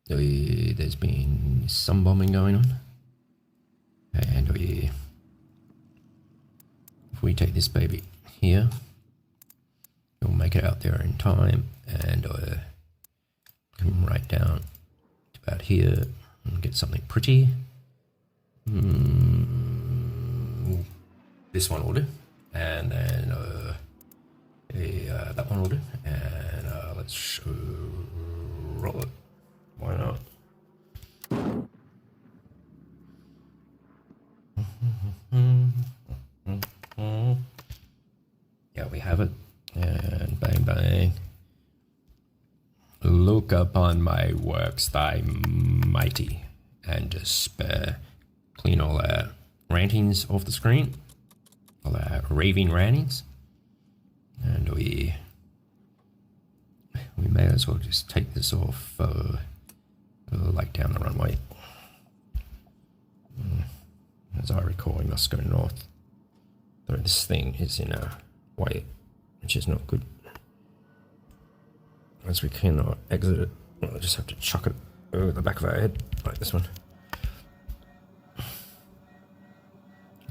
There's been some bombing going on, and if we take this baby here, we'll make it out there in time, and come right down to about here and get something pretty. This one will do, and then that one will do, and let's roll it. Why not? Yeah, we have it. And bang, bang. Look upon my works, thy mighty, and just clean all our rantings off the screen. All our raving rantings. And we may as well just take this off like down the runway. As I recall, we must go north. Though this thing is in a way, which is not good. As we cannot exit it, we'll just have to chuck it over the back of our head, like this one.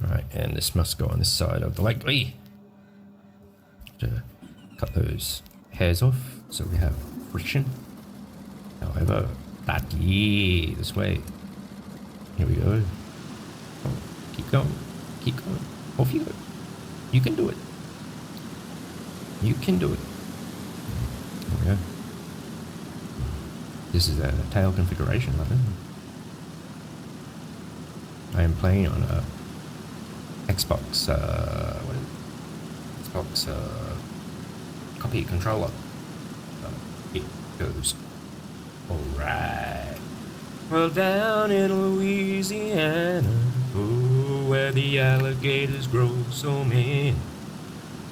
Alright, and this must go on this side of the lake. To cut those hairs off so we have friction. However, this way. Here we go. Oh, keep going. Keep going. Off you go. You can do it. You can do it. There we go. This is a tail configuration button. I am playing on a Xbox, Xbox copy controller. It goes alright. Well, down in Louisiana, oh, where the alligators grow so mean,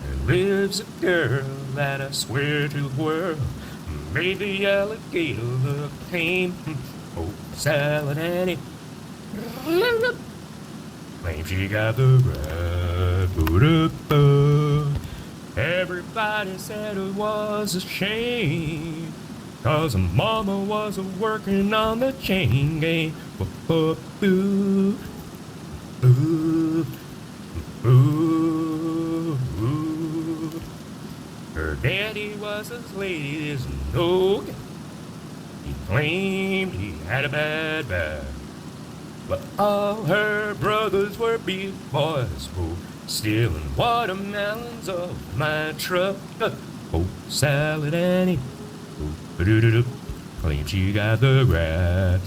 there lives a girl that I swear to the world made the alligator look tame. Oh, Salad Annie claims she got the right. Everybody said it was a shame, 'cause her mama was working on the chain gang. Ooh, ooh, ooh, ooh, ooh. Her daddy was as lady as no guy. He claimed he had a bad back, but all her brothers were big boys, oh, stealing watermelons off my truck. Oh, Salad Annie, oh, claims she got the right.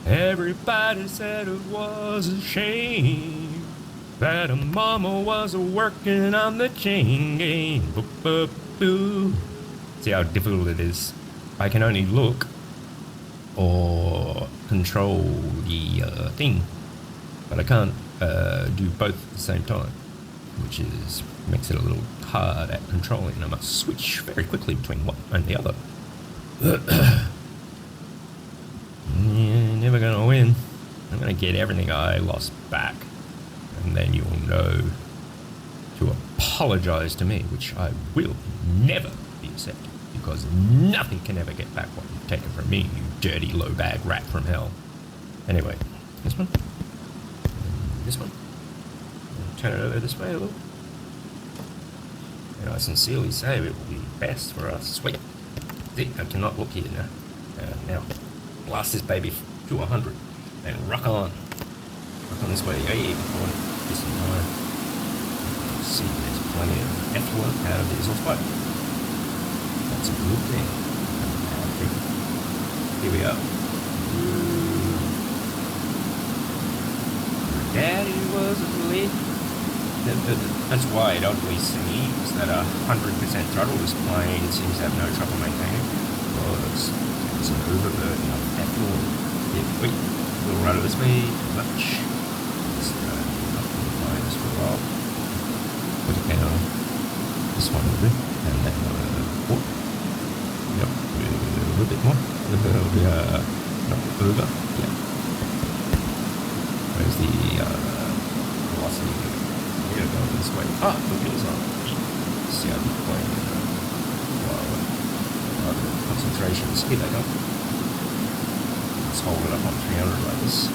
Everybody said it was a shame that her mama was working on the chain gang. See how difficult it is. I can only look or control the thing, but I can't do both at the same time, which makes it a little hard at controlling. I must switch very quickly between one and the other. You're never gonna win. I'm gonna get everything I lost back, and then you'll know to apologize to me, which I will never be accepted, because nothing can ever get back what you've taken from me, you dirty low bag rat from hell. Anyway, this one, this one, turn it over this way a little, and I sincerely say it will be best for us. Sweet. See, I cannot look here now. Now, blast this baby to 100 and rock on. Rock on this way. Hey, before this is mine. See, there's plenty of effluent out of the exhaust pipe. That's a good thing. Here we are. Her daddy was a lady. That's why it oddly seems that 100% throttle this plane seems to have no trouble maintaining, because it's an overburden of effluent. Yeah, wait, we'll run it this way too much. Just up the line just for a while. Put it down. This one will do, and then oh, yep, a little bit more. Not over. Yeah. Where's the velocity? We're gonna go this way. Ah, the wheels on. See how the plane concentrate demonstrations. Here they go. Let's hold it up on 300 like this.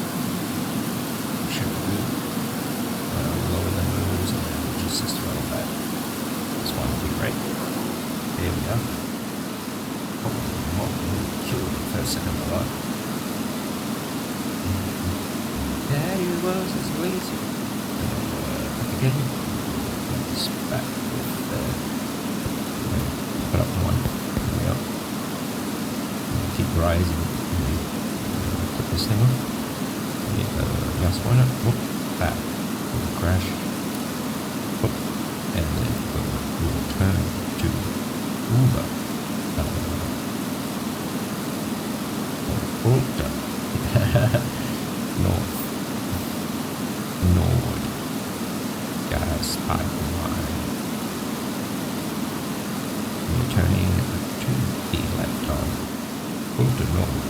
Should be good. Lower the nose and then reduce this throttle back. This one will be great. There we go. Oh, kill it the first second of my life. Daddy was as lazy. Back again. Just back with put up one. There we go. Keep rising. Put this thing on. Get the gas pointer. Whoop. Back. Crash. Whoop. And then we'll turn to Uber. North. Nord. Gas pipeline. We're turning to the left on Ulta Nord.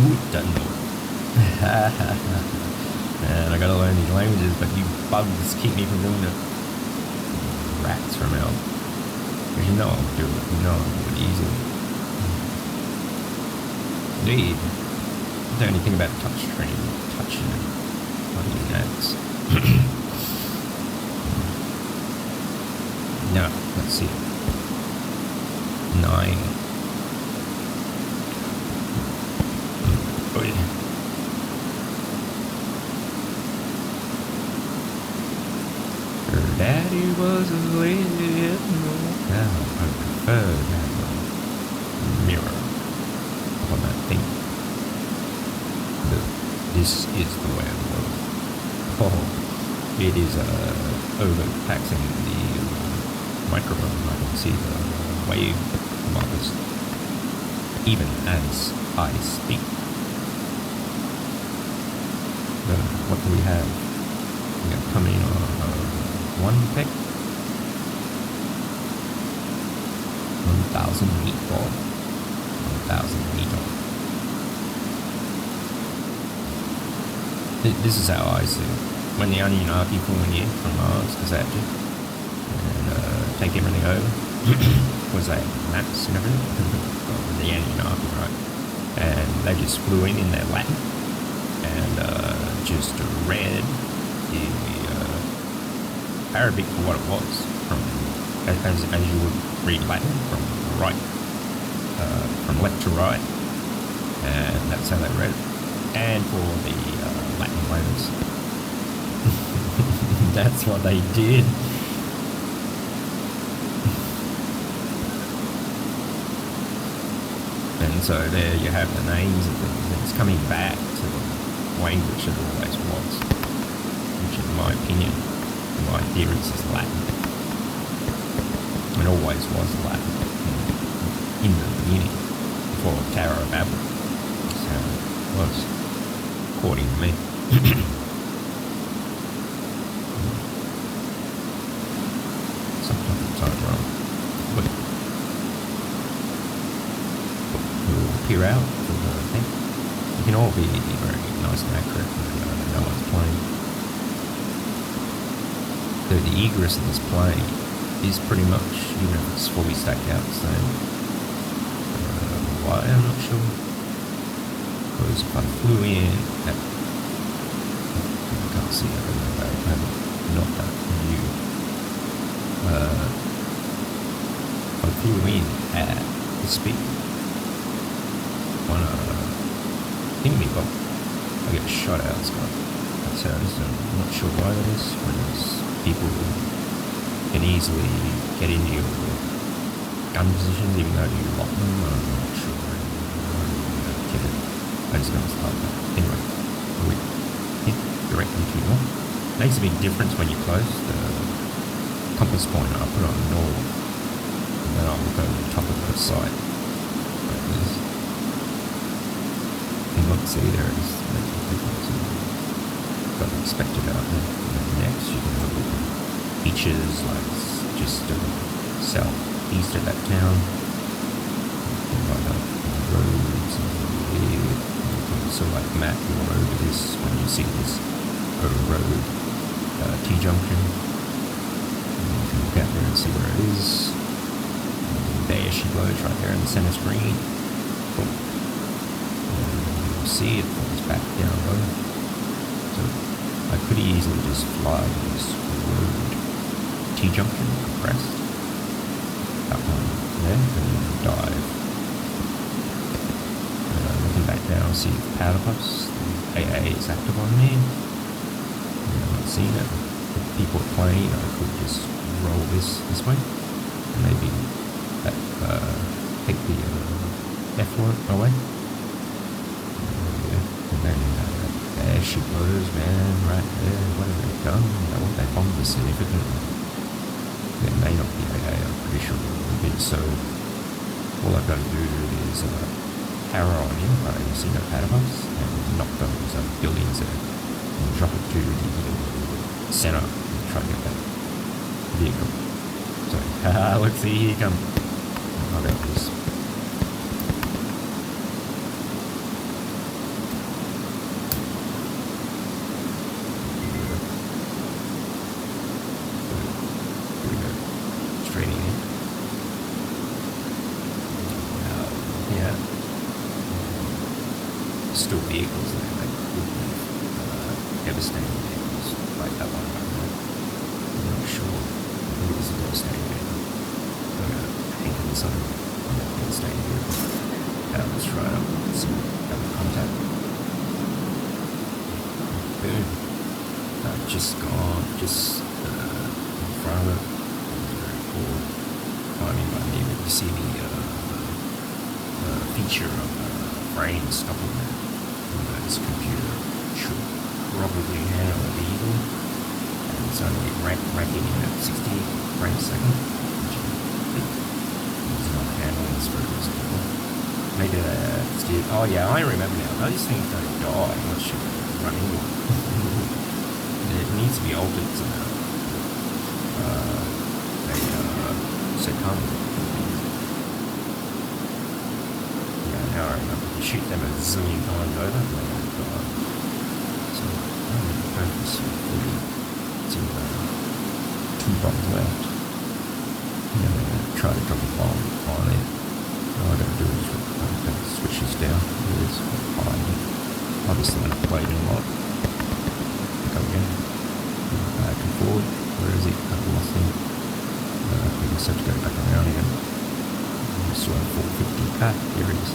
Ulta Nord. Man, I gotta learn these languages, but you bugs keep me from doing it. Rats from hell. Because you know I'll do it. You know I'll do it easily. Indeed. The only thing about touchscreen, touching it, fucking nuts. Now, let's see. 9. Oh yeah. Her daddy was a lady at no now I prefer that mirror on that thing. This is the way of the world. Oh, it is overtaxing the microphone. I can see the wave markers even as I speak. What do we have? We got coming on 1 pick. 1,000 meatball. 1,000 meatball. This is how I see it. When the Anunnaki flew in from Mars, because they had to, and take everything over, was that maps and everything? Well, the Anunnaki, right? And they just flew in their Latin, and just read the Arabic for what it was, from as you would read Latin, from right, from left to right, and that's how they read it. And for the Latin letters. That's what they did. And so there you have the names of things. It's coming back to the language it always was, which in my opinion, in my theories, is Latin. It always was Latin in the beginning, before Tower of Babel. That's how it was, according to me. Sometimes wrong. But we'll peer out for the thing. You can all be very nice and accurate when no one's playing. The egress of this plane is pretty much, even if it's fully stacked out, the same. Why, I'm not sure. Because if I flew in at, I can't see it, I have not that view. If I flew in at the speed on a thingy bob, I get shot out, Scott. That's how it is. I'm not sure why that is, whereas people can easily get into your gun positions even though you lock them. I'm not sure. I just noticed like that. Anyway, we hit directly to north. Makes a big difference when you're close. The compass pointer, I put on north, and then I'll look over the top of the site like this. And look, see, there it is. Makes a difference. Got it expected out there. And then next, you can look at beaches, like just southeast of that town. Like that, roads and here. So like map your road to this when you see this road T-junction. You can look out there and see where it is. she blows right there in the center screen. Boom. And you'll see it falls back down low. So I could easily just fly this road T-junction, crest, up on there, and then dive. Looking back now, see the powder puffs, the AA is active on me. I'm not seeing it. If people are playing, I could just roll this way, and maybe that, take the F away. And then there she goes, man, right there. What have they done? I want that bomb to significantly. There may not be AA, I'm pretty sure it will be. So all I've got to do is power on in, but you see no powder puffs, and knock those buildings there, and drop it to the center and try to get that vehicle. So, look, see, here you come. How about this? Still vehicles there, like devastating vehicles, like that one right there. I'm not sure. I think it was a devastating vehicle. I'm gonna hang on something on that devastating vehicle. Let's try it up. Let's see. Have a contact. Boom. Just gone, just in front of it. Very cool. Climbing by me, but you see the feature of brain stopping there. This computer should probably handle it easily, and it's only ranking in at 60 frames a second, which is not handling this very well. Maybe that's it. Oh yeah, I remember now. Those things don't die unless you run into them. It needs to be altered somehow. They succumb. Yeah, now I remember. You shoot them a zillion times over, and they don't die. So I'm going to focus fully to 2 bombs left. And then I'm going to try to drop a bomb on it. All I'm going to do is I'm going to switch this down. It is high. Obviously when I've played it a lot. Go again. Back and forward. Where is he? I've lost him. I guess I have to go back around again. Still have 450. Here he is.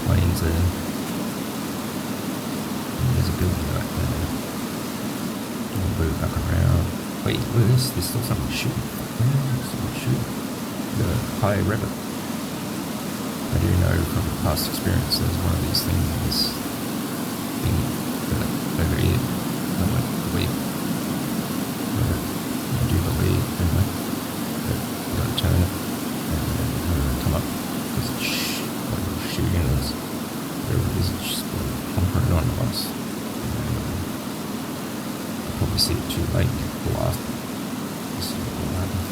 Planes there. And there's a building right there. I'll move back around. Wait, look at this. There's still something to shoot. Yeah, there's something to shoot. The high rabbit. I do know from past experience there's one of these things, this thing over here. I don't believe. I do believe, anyway. But you've got to turn it and then come up. Because it's shooting at us. Whatever it is, it's just humpering on us. I'll probably see it too late. Blast. This is what will happen.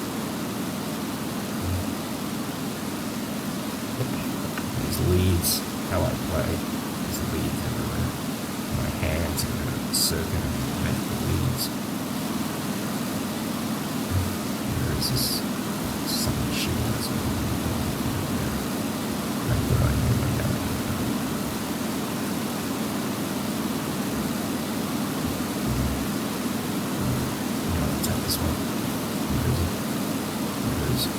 These leads, how I play, there's leads everywhere. My hands are going to circuit and make the leads. Where is this? Something shooting us. That's what I know right now. Let's have this one. Where is it? Where is it?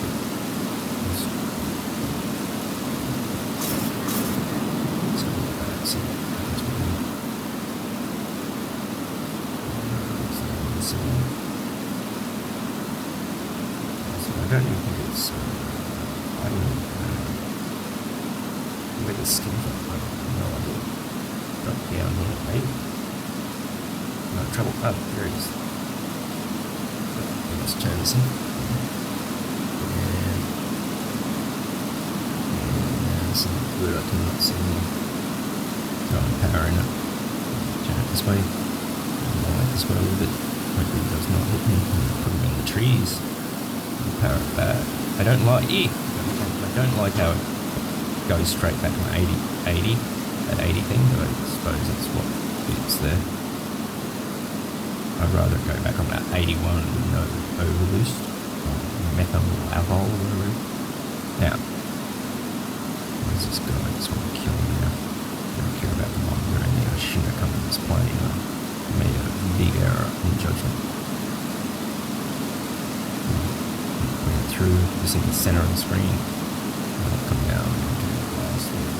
I don't even think it's I don't know where the skin from. I have no idea. Drop down here, maybe. No trouble. Oh, there it is. Let's turn this in. And something good I cannot see here. Got power in it. Turn it this way. Like this way a little bit. Hopefully it does not hit me. Put them in the trees. Power it back. I don't like how it goes straight back on 80, that 80 thing, but I suppose that's what fits there. I'd rather go back on that 81 with no overboost. liquor or alcohol or whatever it is. Now, where's this guy? I just want to kill him now. I don't care about the mods or anything. I shouldn't have come to this plane. I made a big error in judgment. Put it through, just in the center of the screen. I'll come down and do the glass there.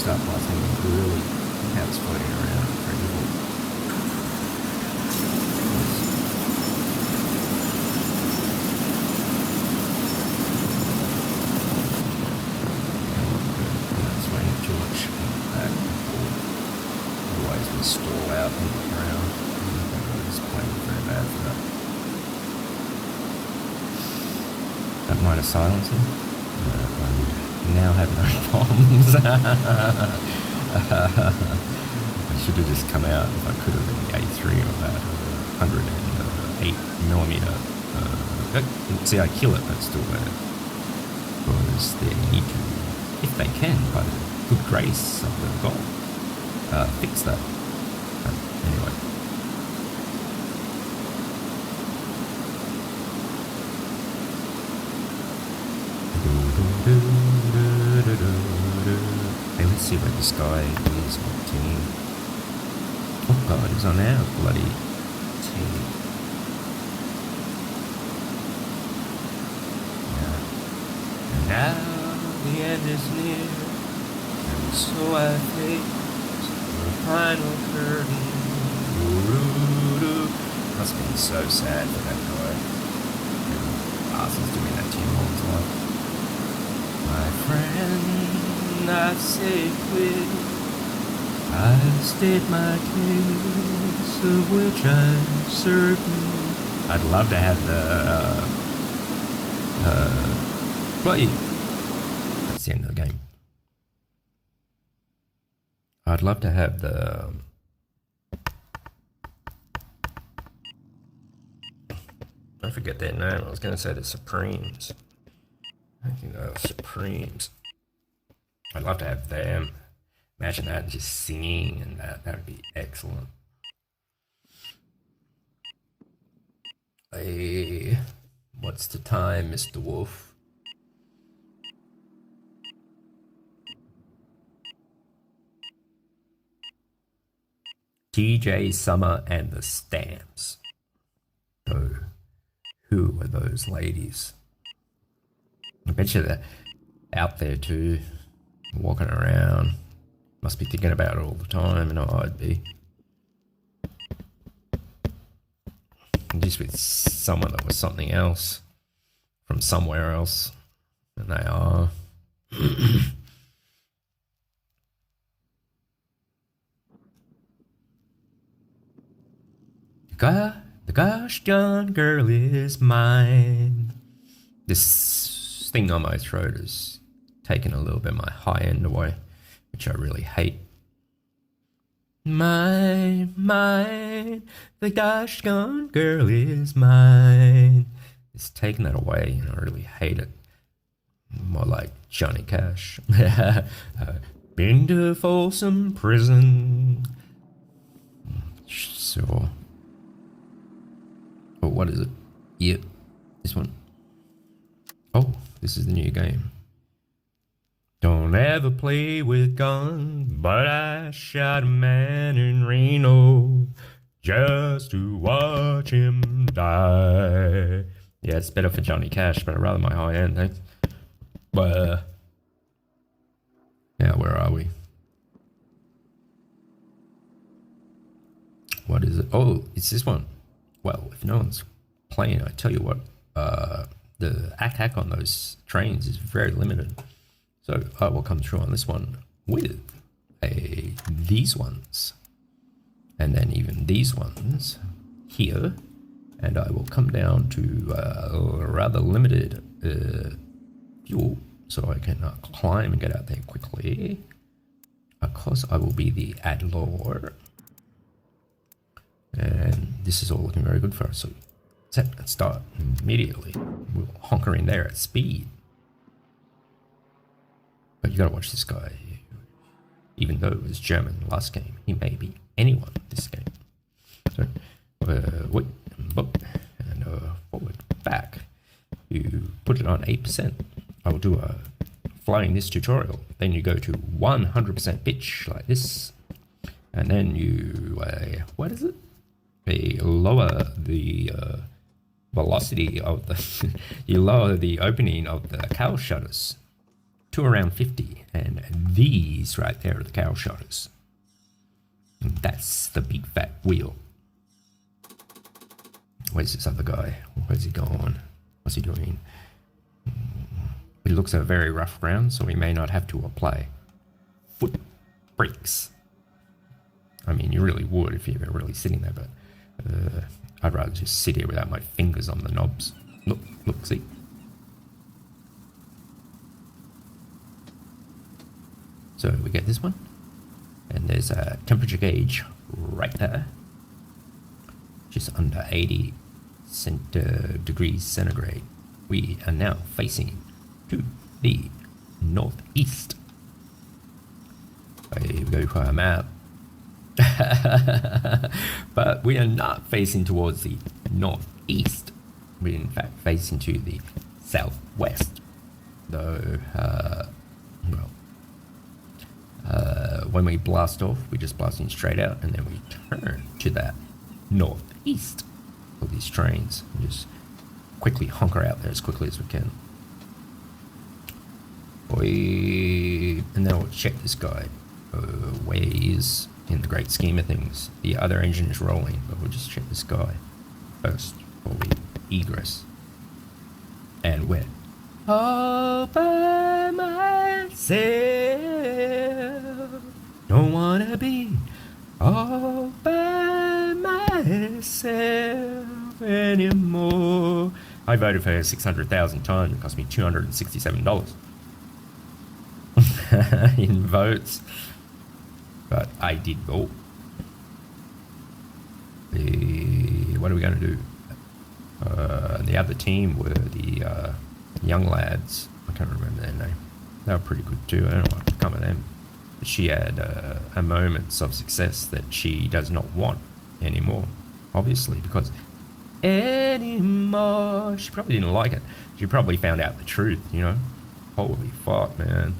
Start blasting really how it's floating around. Very difficult. Too much back and forth. Otherwise we stall out and look around. This plane is very bad for that. Don't mind a silencer. I would now have no bombs. I should have just come out if I could have in the A3 or that 108mm. See, I kill it, but still bad. Because they need to, if they can, by the good grace of the god, fix that. Anyway. Hey, let's see where this guy is on the team. Oh god, he's on our bloody team. Yeah. And now the end is near. So I face the final curtain. Must have been so sad for that guy. Arsenal's doing that to him all his life. My friend, I've said quit. I've stated my case, of which I'm certain. I'd love to have the well, that's the end of the game. I'd love to have the I forget their name. I was going to say the Supremes. I think they were Supremes. I'd love to have them. Imagine that just singing and that would be excellent. Hey, what's the time, Mr. Wolf? TJ Summer and the Stamps. Oh, who are those ladies? I bet you they're out there too, walking around. Must be thinking about it all the time, and I'd be. Just with someone that was something else, from somewhere else, and they are. The gosh darn girl is mine. This thing on my throat has taken a little bit of my high end away, which I really hate. Mine, the gosh darn girl is mine. It's taken that away, and I really hate it. More like Johnny Cash. Been to Folsom Prison. Sure. Oh, what is it? Yep, this one. Oh, this is the new game. Don't ever play with guns, but I shot a man in Reno just to watch him die. Yeah, it's better for Johnny Cash, but I'd rather my high end, thanks. But, now where are we? What is it? Oh, it's this one. Well, if no one's playing, I tell you what, the hack on those trains is very limited. So I will come through on this one with these ones, and then even these ones here, and I will come down to a rather limited fuel, so I can climb and get out there quickly. Of course, I will be the Adlor. And this is all looking very good for us. So set and start immediately. We'll honker in there at speed. But you gotta watch this guy. Even though it was German last game, he may be anyone this game. So wait, and forward. put it on 8%. I will do a flying this tutorial. Then you go to 100% pitch like this. And then you, what is it? Lower the velocity of the, you lower the opening of the cowl shutters to around 50. And these right there are the cowl shutters. And that's the big fat wheel. Where's this other guy? Where's he gone? What's he doing? It looks a very rough ground, so we may not have to apply foot brakes. I mean, you really would if you were really sitting there, but I'd rather just sit here without my fingers on the knobs. Look, see? So we get this one, and there's a temperature gauge right there, just under 80 degrees centigrade. We are now facing to the northeast. We go for a map. But we are not facing towards the northeast. We're in fact facing to the southwest. Though, when we blast off, we're just blasting straight out, and then we turn to that northeast for these trains. And just quickly honker out there as quickly as we can. And then we'll check this guy. Where he is in the great scheme of things. The other engine is rolling, but we'll just check this guy first before we egress. And we're all by myself. Don't wanna be all by myself anymore. I voted for her 600,000 times. It cost me $267 in votes. But I did vote. What are we going to do? The other team were the young lads. I can't remember their name. They were pretty good too. I don't know what to come of them. But she had a moments of success that she does not want anymore. Obviously, because anymore. She probably didn't like it. She probably found out the truth, you know. Holy fuck, man.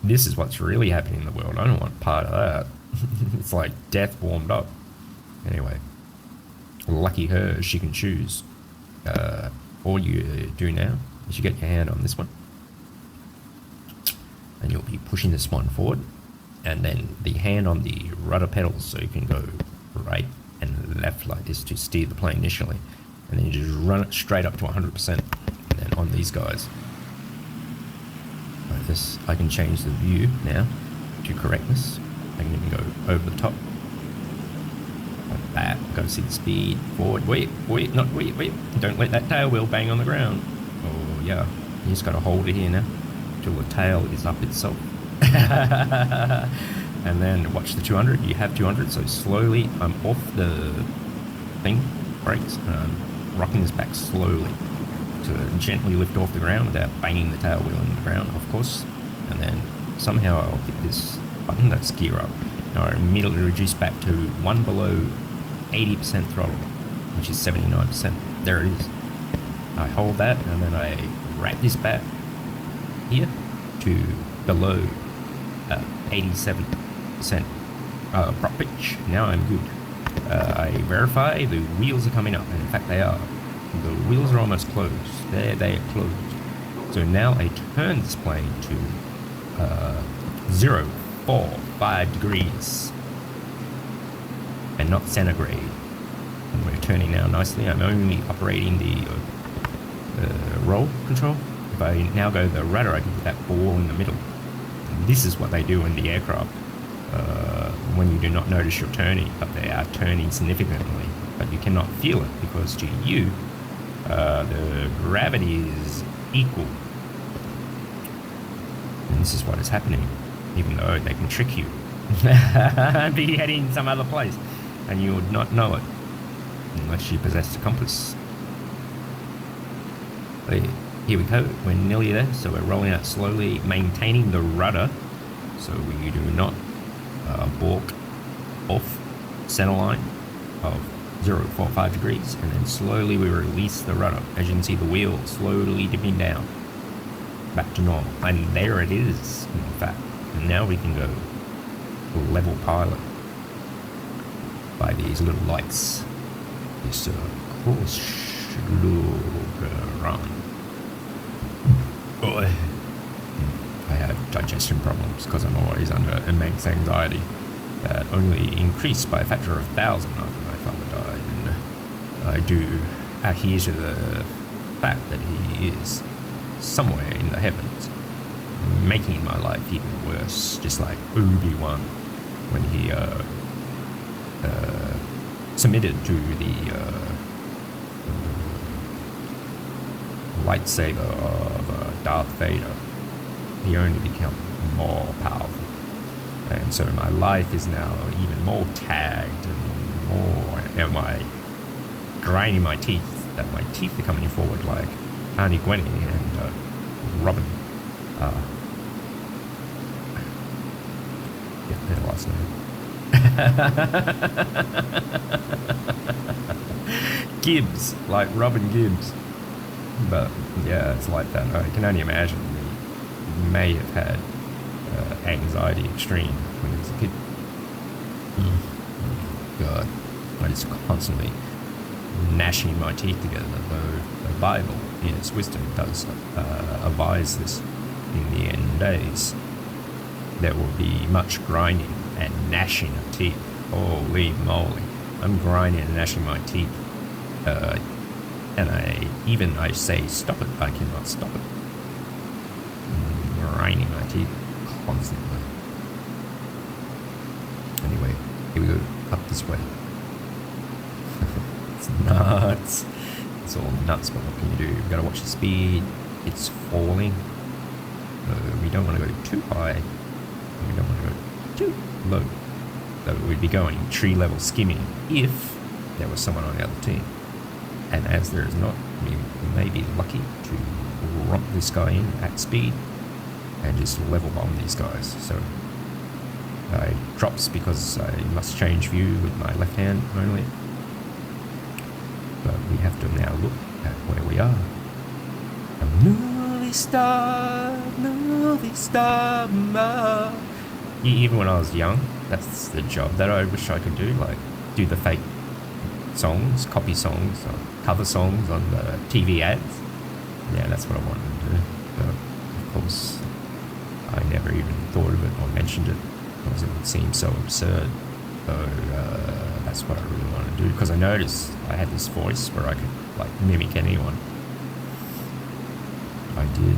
This is what's really happening in the world. I don't want part of that. It's like death warmed up. Anyway, lucky her, she can choose. All you do now is you get your hand on this one, and you'll be pushing this one forward, and then the hand on the rudder pedals, so you can go right and left like this to steer the plane initially, and then you just run it straight up to 100%, and then on these guys. Like this, I can change the view now to correctness. I can even go over the top. Like that. Got to see the speed. Forward. Wait. Don't let that tail wheel bang on the ground. Oh yeah. You just got to hold it here now till the tail is up itself. And then watch the 200. You have 200, so slowly I'm off the thing, brakes, and I'm rocking this back slowly to gently lift off the ground without banging the tail wheel into the ground, of course. And then somehow I'll hit this button, that's gear up. Now I immediately reduce back to one below 80% throttle, which is 79%. There it is. I hold that, and then I wrap this back here to below 87% prop pitch. Now I'm good. I verify the wheels are coming up, and in fact they are. The wheels are almost closed. There they are closed. So now I turn this plane to 0.45 degrees and not centigrade. And we're turning now nicely. I'm only operating the roll control. If I now go to the rudder, I can put that ball in the middle. And this is what they do in the aircraft when you do not notice you're turning, but they are turning significantly, but you cannot feel it because to you, the gravity is equal. And this is what is happening, even though they can trick you and be heading some other place, and you would not know it unless you possess a compass. But here we go, we're nearly there, so we're rolling out slowly, maintaining the rudder so we do not balk off center line of 0.5 degrees, and then slowly we release the rudder. As you can see, the wheel slowly dipping down back to normal. And there it is, in fact. And now we can go level pilot by these little lights. This course should look around. Oh, I have digestion problems because I'm always under immense anxiety that only increased by a factor of 1,000 after my father died, and I do adhere to the fact that he is somewhere in the heavens, making my life even worse, just like Obi-Wan when he submitted to the lightsaber of Darth Vader. He only became more powerful. And so my life is now even more tagged and more, am I grinding my teeth, that my teeth are coming forward like Auntie Gwenny and Robin. Get their last name. Gibbs, like Robin Gibbs. But yeah, it's like that. I can only imagine he may have had anxiety extreme when he was a kid. God, I just constantly gnashing my teeth together, though the Bible, in its wisdom, does advise this. In the end days, there will be much grinding and gnashing of teeth. Holy moly. I'm grinding and gnashing my teeth. And I say stop it, I cannot stop it. Grinding my teeth constantly. Anyway, here we go, up this way. It's nuts. It's all nuts, but what can you do? We've got to watch the speed. It's falling. We don't want to go too high. We don't want to go too low. So we'd be going tree level skimming if there was someone on the other team. And as there is not, we may be lucky to romp this guy in at speed and just level bomb these guys. So it drops because I must change view with my left hand only. But we have to now look at where we are. Even when I was young, that's the job that I wish I could do, like do the fake songs, copy songs, or cover songs on the TV ads. Yeah, that's what I wanted to do. But of course, I never even thought of it or mentioned it because it would seem so absurd. So that's what I really want to do, because I noticed I had this voice where I could like mimic anyone. I did.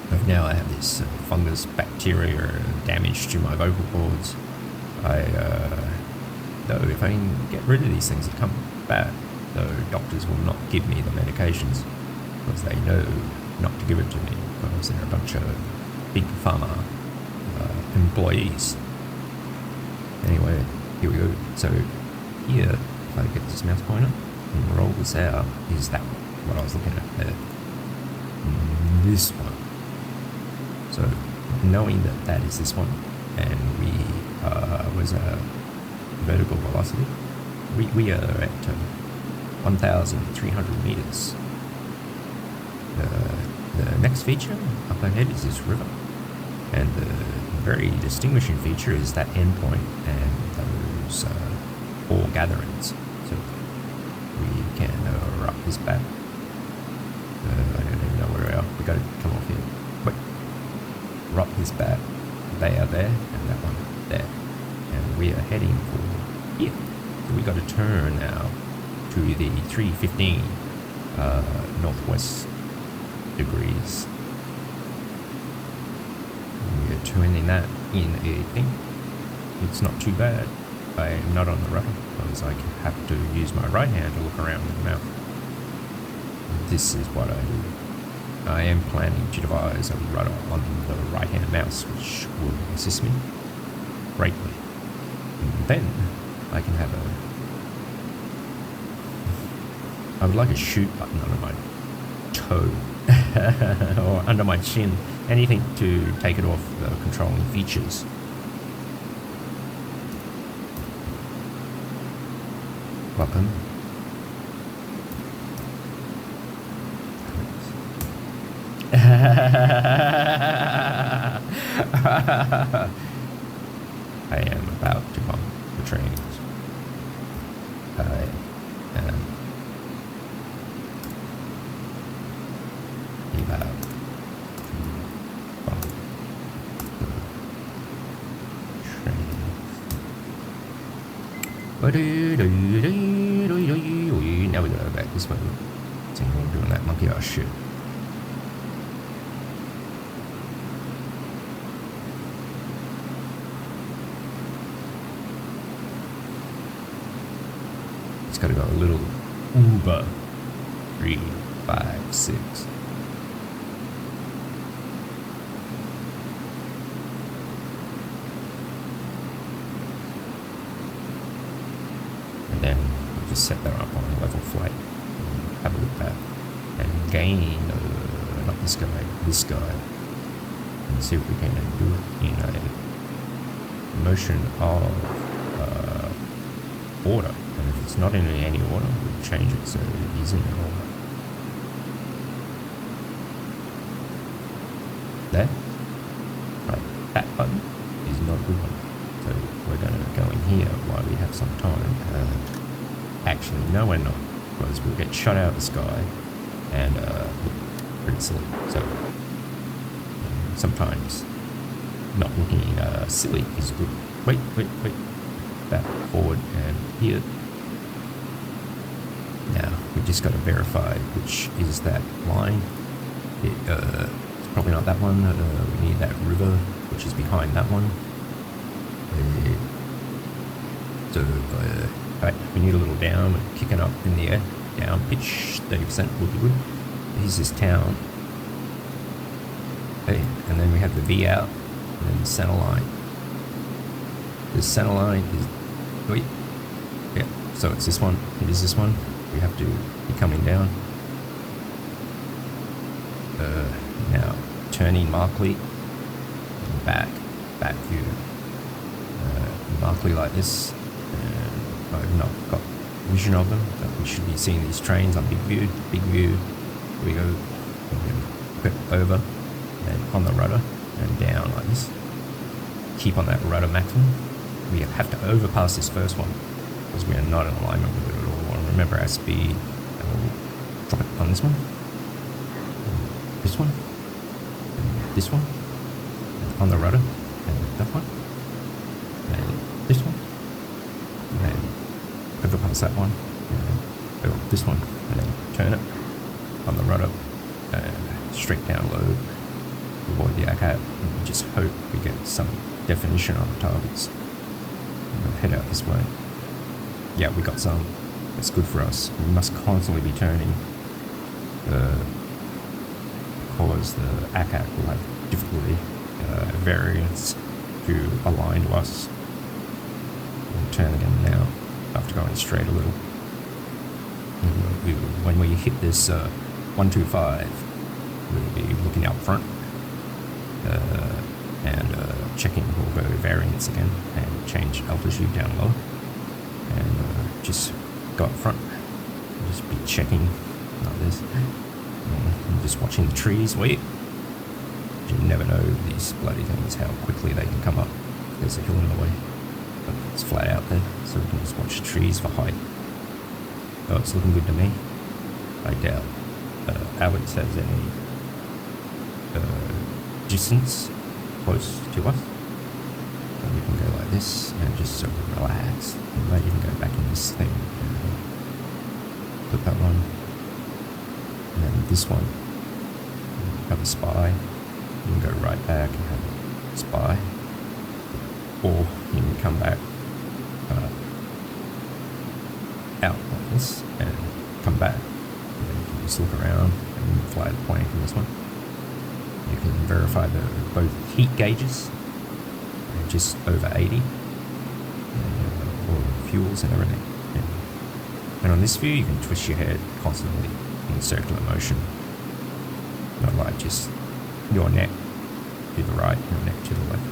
But now I have this fungus bacteria damage to my vocal cords. Though if I can get rid of these things that come back, though doctors will not give me the medications because they know not to give it to me because they're a bunch of big pharma employees. Anyway, here we go. So here, if I get this mouse pointer and roll this out, is that what I was looking at there? This one. So knowing that that is this one, and we was a vertical velocity, we are at 1,300 meters. The next feature up ahead is this river, and the very distinguishing feature is that endpoint and those ore gatherings. So we can rock this back. I don't even know where we are. We got to come off here. Wait. Rock this back. They are there, and that one there. And we are heading for here. So we got to turn now to the 315 northwest degrees. We are turning that in a thing. It's not too bad. I am not on the rudder because I have to use my right hand to look around with the mouth. This is what I do. I am planning to devise a rudder on the right-hand mouse, which will assist me greatly. And then I can have I would like a shoot button under my toe or under my chin. Anything to take it off the controlling features. Welcome. I am about to bump the trains. I am about to bump the trains. Now we gotta go back this way. So we're doing that monkey ass shit. Gotta go a little Uber 3, 5, 6. And then we'll just set that up on a level flight. Have a look at that. And gain, not this guy. And see if we can do it in a motion of order. And if it's not in any order, we'll change it so it is in order. There. Right, that button is not a good one. So we're going to go in here while we have some time. Actually, no we're not, because we'll get shot out of the sky and look pretty silly. So sometimes not looking silly is good. Wait. Back, forward, and here. Now, we just got to verify which is that line. It's probably not that one. We need that river, which is behind that one. Right, we need a little down, kicking up in the air. Down pitch, 30% will be good. Here's this town. Okay, and then we have the V out, and then the center line. The center line is, wait, yeah, so it's this one, it is this one. We have to be coming down. Now, turning Markley, back view. Markley like this, and I've not got vision of them, but we should be seeing these trains on big view. Here we go, put over, and on the rudder, and down like this. Keep on that rudder maximum. We have to overpass this first one, because we are not in alignment with it at all. And remember our speed, and we'll drop it on this one, this one, and this one, and on the rudder, and that one, and this one, and then overpass that one, and then go this one, and then turn it on the rudder, and straight down low, avoid the ACAT, and we just hope we get some definition on the targets. We'll head out this way. Yeah, we got some. That's good for us. We must constantly be turning because the ACAT will have difficulty variance to align to us. We'll turn again now after going straight a little. When we hit this 125, we'll be looking out front and checking. We'll go variance again and change altitude down low, and just go up front. Just be checking like this. I'm just watching the trees. Wait, you never know these bloody things how quickly they can come up. There's a hill in the way, but it's flat out there, so we can just watch the trees for height. Oh, it's looking good to me. I doubt Alex has any distance close to us. So we can go like this and just sort of relax. We might even go back in this thing and put that one. And then this one, have a spy. You can go right back and have a spy. Or you can come back out like this and come back. And then you can just look around and fly the plane from this one. You can verify both heat gauges, just over 80, and all the fuels and everything. And on this view, you can twist your head constantly in circular motion. Not like just your neck to the right, your neck to the left.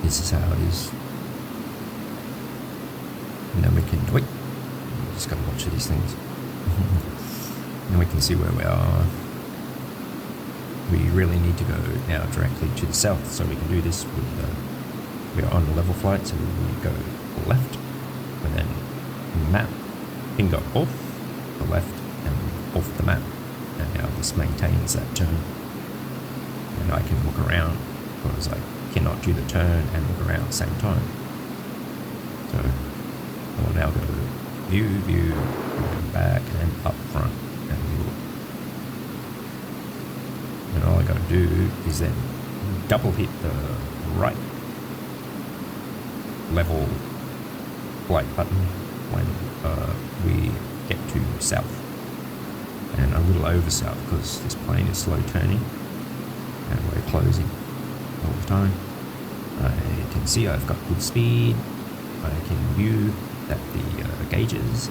This is how it is. And then we can, wait, just gotta watch these things. And we can see where we are. We really need to go now directly to the south, so we can do this with we are on a level flight, so we go left, and then map, finger off the left and off the map. And now this maintains that turn. And I can look around because I cannot do the turn and look around at the same time. So I will now go view, and back and up front and look. And all I got to do is then double hit the right level flight button when we get to south, and a little over south because this plane is slow turning and we're closing all the time. I can see I've got good speed. I can view that the gauges,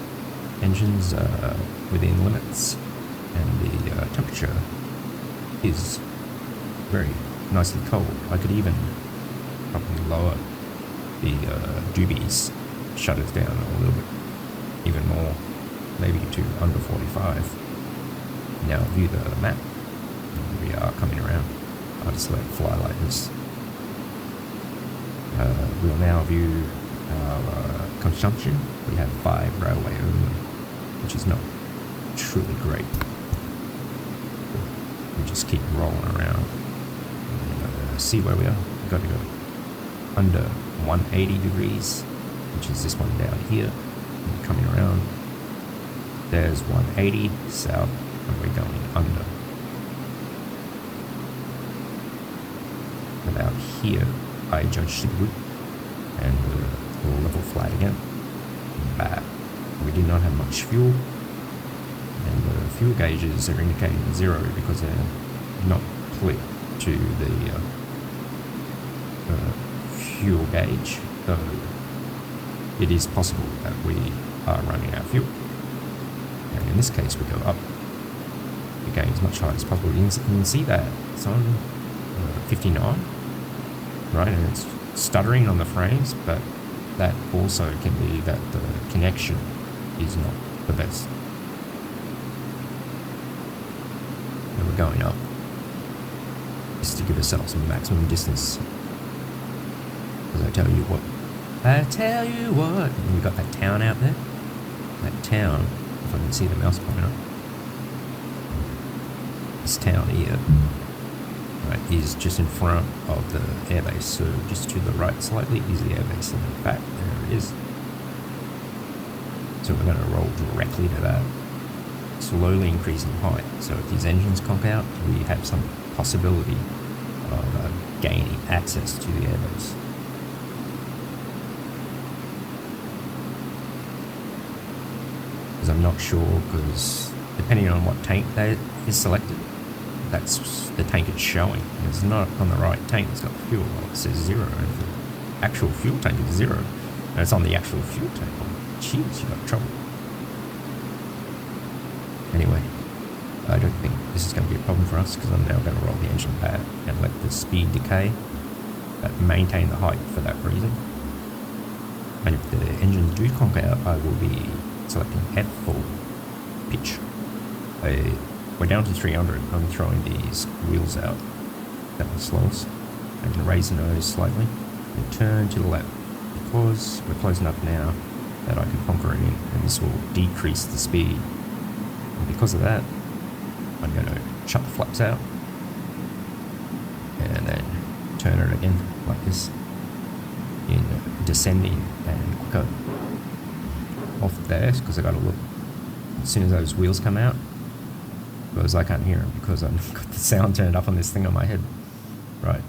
engines are within limits, and the temperature is very nicely cold. I could even probably lower the Dubis shutters down a little bit, even more, maybe to under 45. Now view the map. We are coming around. I'll just let it fly like this. We'll now view our consumption. We have 5 railway only, which is not truly great. We just keep rolling around. See where we are. We've got to go under 180 degrees, which is this one down here. And coming around, there's 180 south, and we're going under. About here, I judged it good, and we'll level flat again. Back. We did not have much fuel, and the fuel gauges are indicating 0 because they're not clipped to the fuel gauge, though it is possible that we are running out of fuel. And in this case, we go up. The gain is much higher as possible. You can see that it's on 59, right? And it's stuttering on the frames, but that also can be that the connection is not the best. And we're going up just to give ourselves some maximum distance. Because I tell you what, and we got that town out there. That town, if I can see the mouse pointing up. This town here, right, is just in front of the airbase. So just to the right slightly is the airbase, and in fact, there it is. So we're going to roll directly to that, slowly increasing height. So if these engines conk out, we have some possibility of gaining access to the airbase. Because I'm not sure, because depending on what tank that is selected, that's the tank it's showing. It's not on the right tank that's got the fuel. Well, it says 0, and the actual fuel tank is 0, and it's on the actual fuel tank. Well, jeez, you got trouble. Anyway, I don't think this is going to be a problem for us, because I'm now going to roll the engine back and let the speed decay, but maintain the height for that reason. And if the engines do conk out, I will be selecting F4 pitch. We're down to 300. I'm throwing these wheels out. That will slow us. I can raise the nose slightly and turn to the left, because we're close enough now that I can conquer it in, and this will decrease the speed. And because of that, I'm going to shut the flaps out and then turn it again like this in descending and quicker off there, because I got to look as soon as those wheels come out, because I can't hear them because I've got the sound turned up on this thing on my head. Right,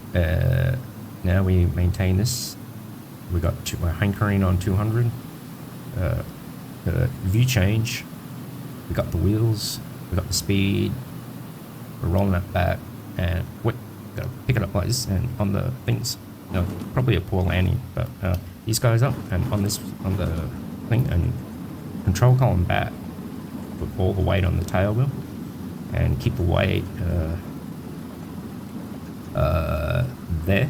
now we maintain this. We're hankering on 200. View change. We got the wheels. We got the speed. We're rolling that back, and wait, gotta pick it up like this, and on the things. No, probably a poor landing, but these guys up, and on the thing, and control column back. Put all the weight on the tail wheel, and keep the weight there,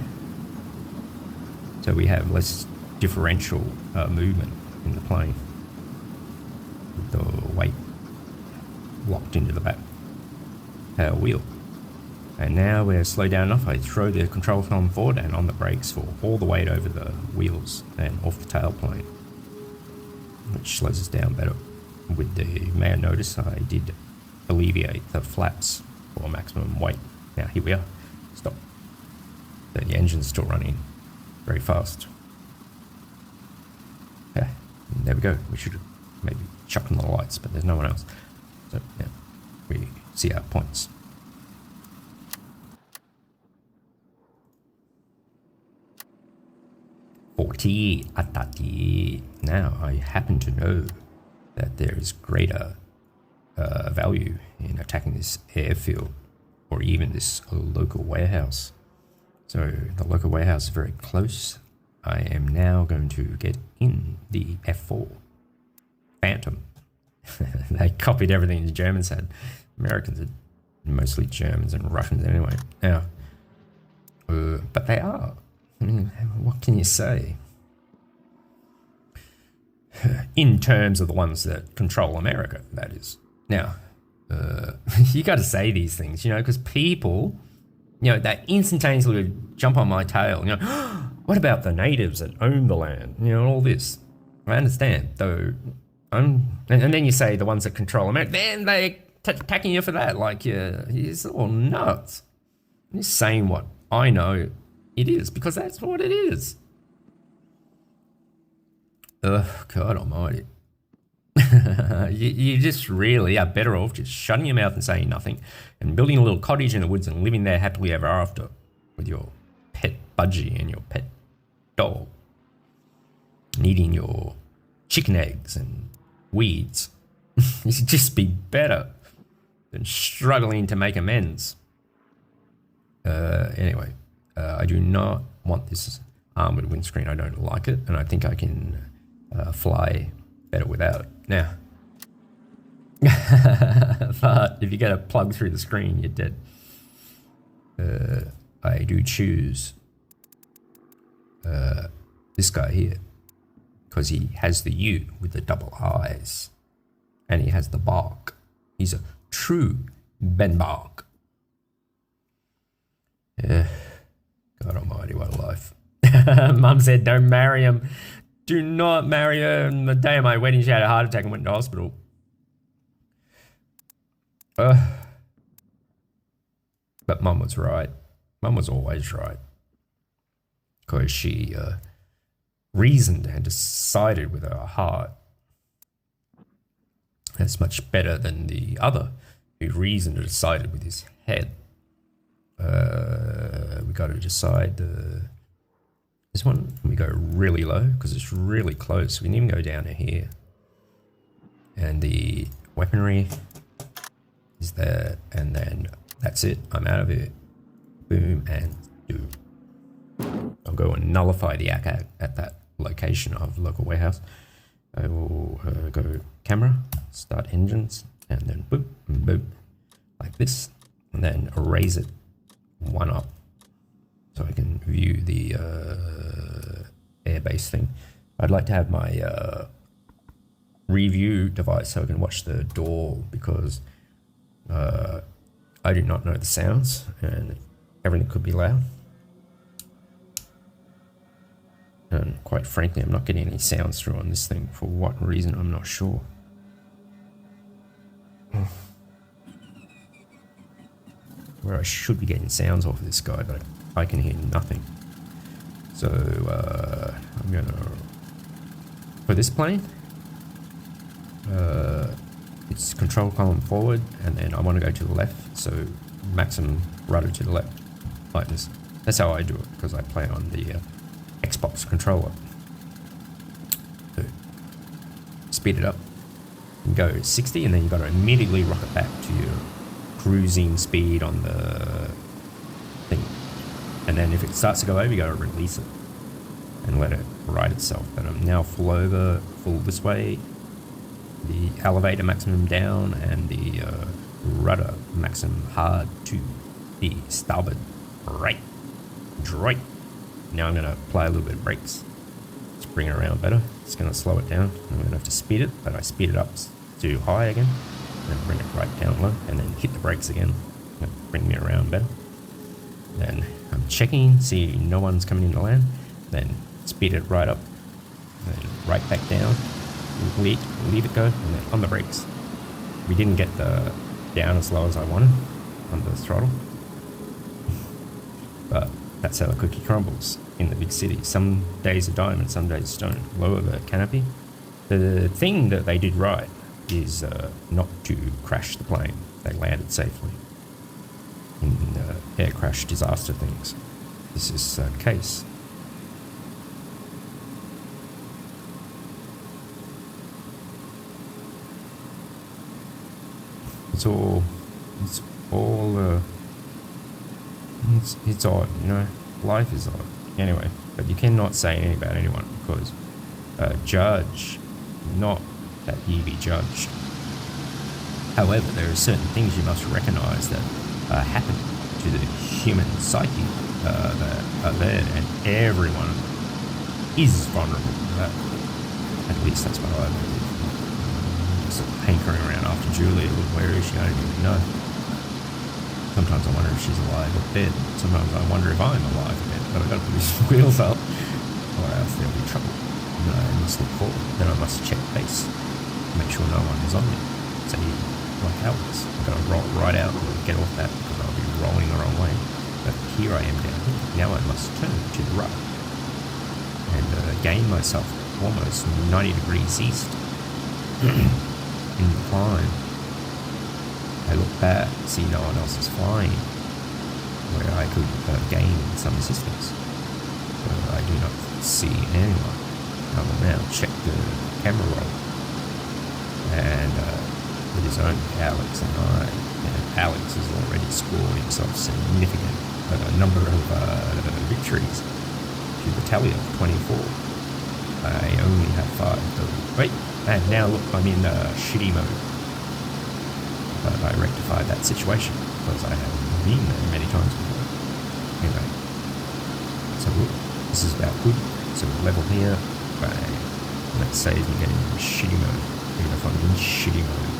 so we have less differential movement in the plane. With the weight locked into the back wheel. And now we're slowed down enough, I throw the control column forward and on the brakes for all the weight over the wheels and off the tailplane, which slows us down better. With the may I notice I did alleviate the flaps for maximum weight. Now here we are, stop. So the engine's still running very fast. Yeah, there we go. We should have maybe chucked on the lights, but there's no one else. So yeah, we see our points. Now I happen to know that there is greater value in attacking this airfield or even this local warehouse. So the local warehouse is very close. I am now going to get in the F4 Phantom. They copied everything the Germans had. Americans are mostly Germans and Russians anyway. Now, but they are. I mean, what can you say? In terms of the ones that control America, that is. Now, you got to say these things, you know, because people, you know, they instantaneously would jump on my tail. You know, what about the natives that own the land? You know, all this. I understand, though. And then you say the ones that control America, then they attacking you for that. Like, it's all nuts. I'm just saying what I know it is, because that's what it is. Ugh, God almighty. you just really are better off just shutting your mouth and saying nothing and building a little cottage in the woods and living there happily ever after with your pet budgie and your pet dog and eating your chicken eggs and weeds. You should just be better than struggling to make amends. Anyway, I do not want this armored windscreen. I don't like it, and I think I can fly better without it. Now, but if you get a plug through the screen, you're dead. I do choose this guy here because he has the U with the double eyes, and he has the bark. He's a true Ben Bark. God almighty, what a life. Mum said, don't marry him. Do not marry her. On the day of my wedding, she had a heart attack and went to hospital. But Mum was right. Mum was always right. Because she reasoned and decided with her heart. That's much better than the other who reasoned and decided with his head. We got to decide this one. We go really low because it's really close. We can even go down to here. And the weaponry is there, and then that's it. I'm out of it. Boom and do. I'll go and nullify the ACAG at that location of local warehouse. I will go camera, start engines, and then boop, boop, like this, and then erase it one up so I can view the airbase thing. I'd like to have my review device so I can watch the door, because I do not know the sounds and everything could be loud. And quite frankly, I'm not getting any sounds through on this thing. For what reason, I'm not sure. Where I should be getting sounds off of this guy, but I can hear nothing. So I'm gonna, for this plane, it's control column forward, and then I want to go to the left, so maximum rudder to the left, like this. That's how I do it, because I play on the Xbox controller. So speed it up and go 60, and then you've got to immediately rock it back to your cruising speed on the thing. And then if it starts to go over, you got to release it and let it right itself. And I'm now full over, full this way, the elevator maximum down, and the rudder maximum hard to the starboard right. Droid. Now I'm going to apply a little bit of brakes. to bring it around better. It's going to slow it down. I'm going to have to speed it, but I speed it up to high again, then bring it right down low, and then hit the brakes again, bring me around better. Then I'm checking, see no one's coming in the lane, then speed it right up, then right back down, leave it go, and then on the brakes. We didn't get the down as low as I wanted on the throttle, but that's how the cookie crumbles in the big city. Some days are diamond, some days stone. Lower the canopy. The thing that they did right is not to crash the plane. They landed safely in air crash disaster things. This is a case. It's all it's odd, you know. Life is odd. Anyway, but you cannot say anything about anyone because judge, not that ye be judged. However, there are certain things you must recognise that happen to the human psyche that are there, and everyone is vulnerable to that. At least that's what I believe. Sort of hankering around after Julia, where is she? I don't even know. Sometimes I wonder if she's alive or dead. Sometimes I wonder if I'm alive or dead. But I've got to put these wheels up, or else there'll be trouble. And I must look forward. Then I must check base, make sure no one is on me. So like Alex, I've got to roll right out and get off that because I'll be rolling the wrong way. But here I am down here. Now I must turn to the right and gain myself almost 90 degrees east in the climb. I look back, see no one else is flying, where I could gain some assistance. I do not see anyone. I will now check the camera roll. And it is only Alex and I. And Alex has already scored himself significant number of victories to the tally of 24. I only have 5 though. Wait, and now look, I'm in shitty mode. But I rectified that situation because I have been there many times before. Anyway, so look, this is about good. So level here, bang. Let's say we get into shitty mode, even if I'm in shitty mode.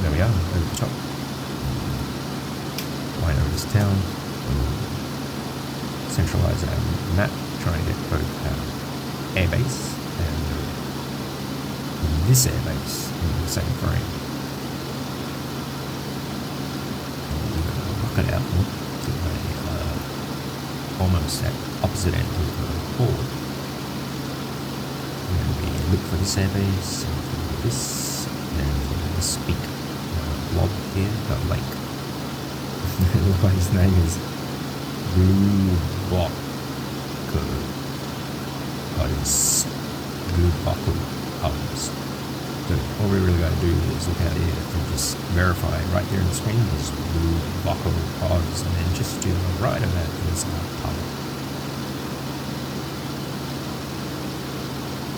There we are, over the top. Line over this town. Centralize our map, trying to get both our airbase and this airbase in the same frame. Rocket out to almost at opposite end of the board. And we look for this airbase, and for this, and for this big blob here, the lake. His name is Blue Block. Blue Buckle Hubs. So all we really got to do is look out here and just verify right there on the screen is Blue Buckle Hubs, and then just to the right of that is our tunnel.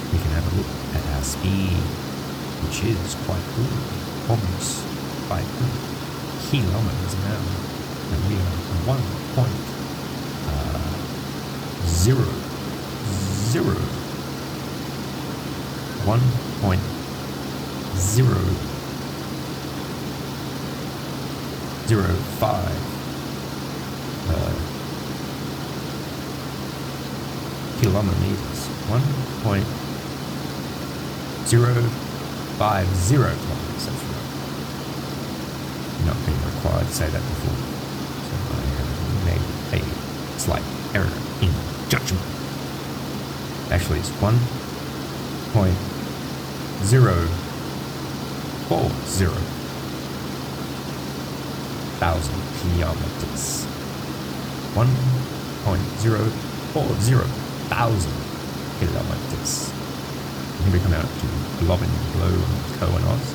We can have a look at our speed, which is quite good, almost 5 kilometers an hour, and we are 1.0 kilometers. 1.050 kilometers, that's right. Not being required to say that before. So I have made a slight error in judgment. Actually, it's 1.040 thousand kilometers. 1.040 thousand kilometers. Here we come out to Blobbin, Blow, and Co and Oz.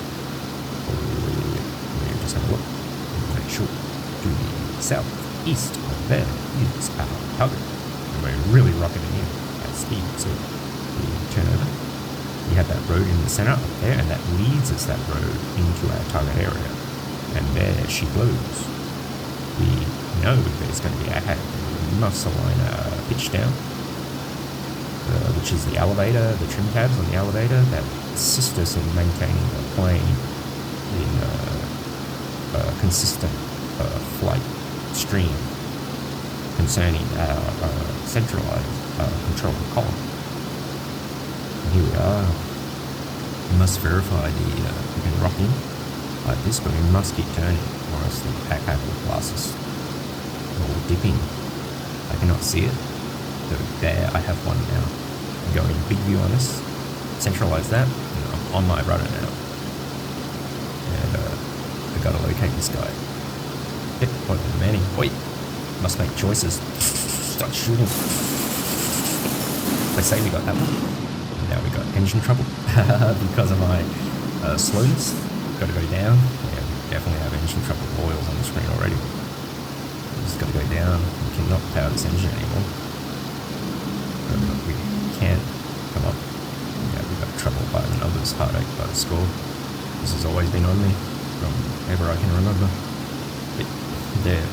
We'll just have a look and make sure to the southeast of there is our target. And we're really rocketing in at speed, so we turn over. We have that road in the center up there, and that leads us that road into our target area. And there she blows. We know there's going to be a hack. We must align our pitch down. which is the elevator, the trim tabs on the elevator that assist us in maintaining the plane in a consistent flight stream concerning our centralized control column. And here we are. We must verify we can rock in like this, but we must keep turning or else the ACAP will blast us or dip in. I cannot see it. So there, I have one now. I'm going big view on this, centralize that, and I'm on my rudder now. And I gotta locate this guy. Yep, what a manning. Wait, must make choices. Start shooting. I say we got that one. And now we got engine trouble because of my slowness. Gotta go down. Yeah, we definitely have engine trouble. Oil's on the screen already. Just gotta go down. We cannot power this engine anymore. We can't come up. Yeah, we got trouble by the numbers, heartache by the score. This has always been on me from ever I can remember. But there,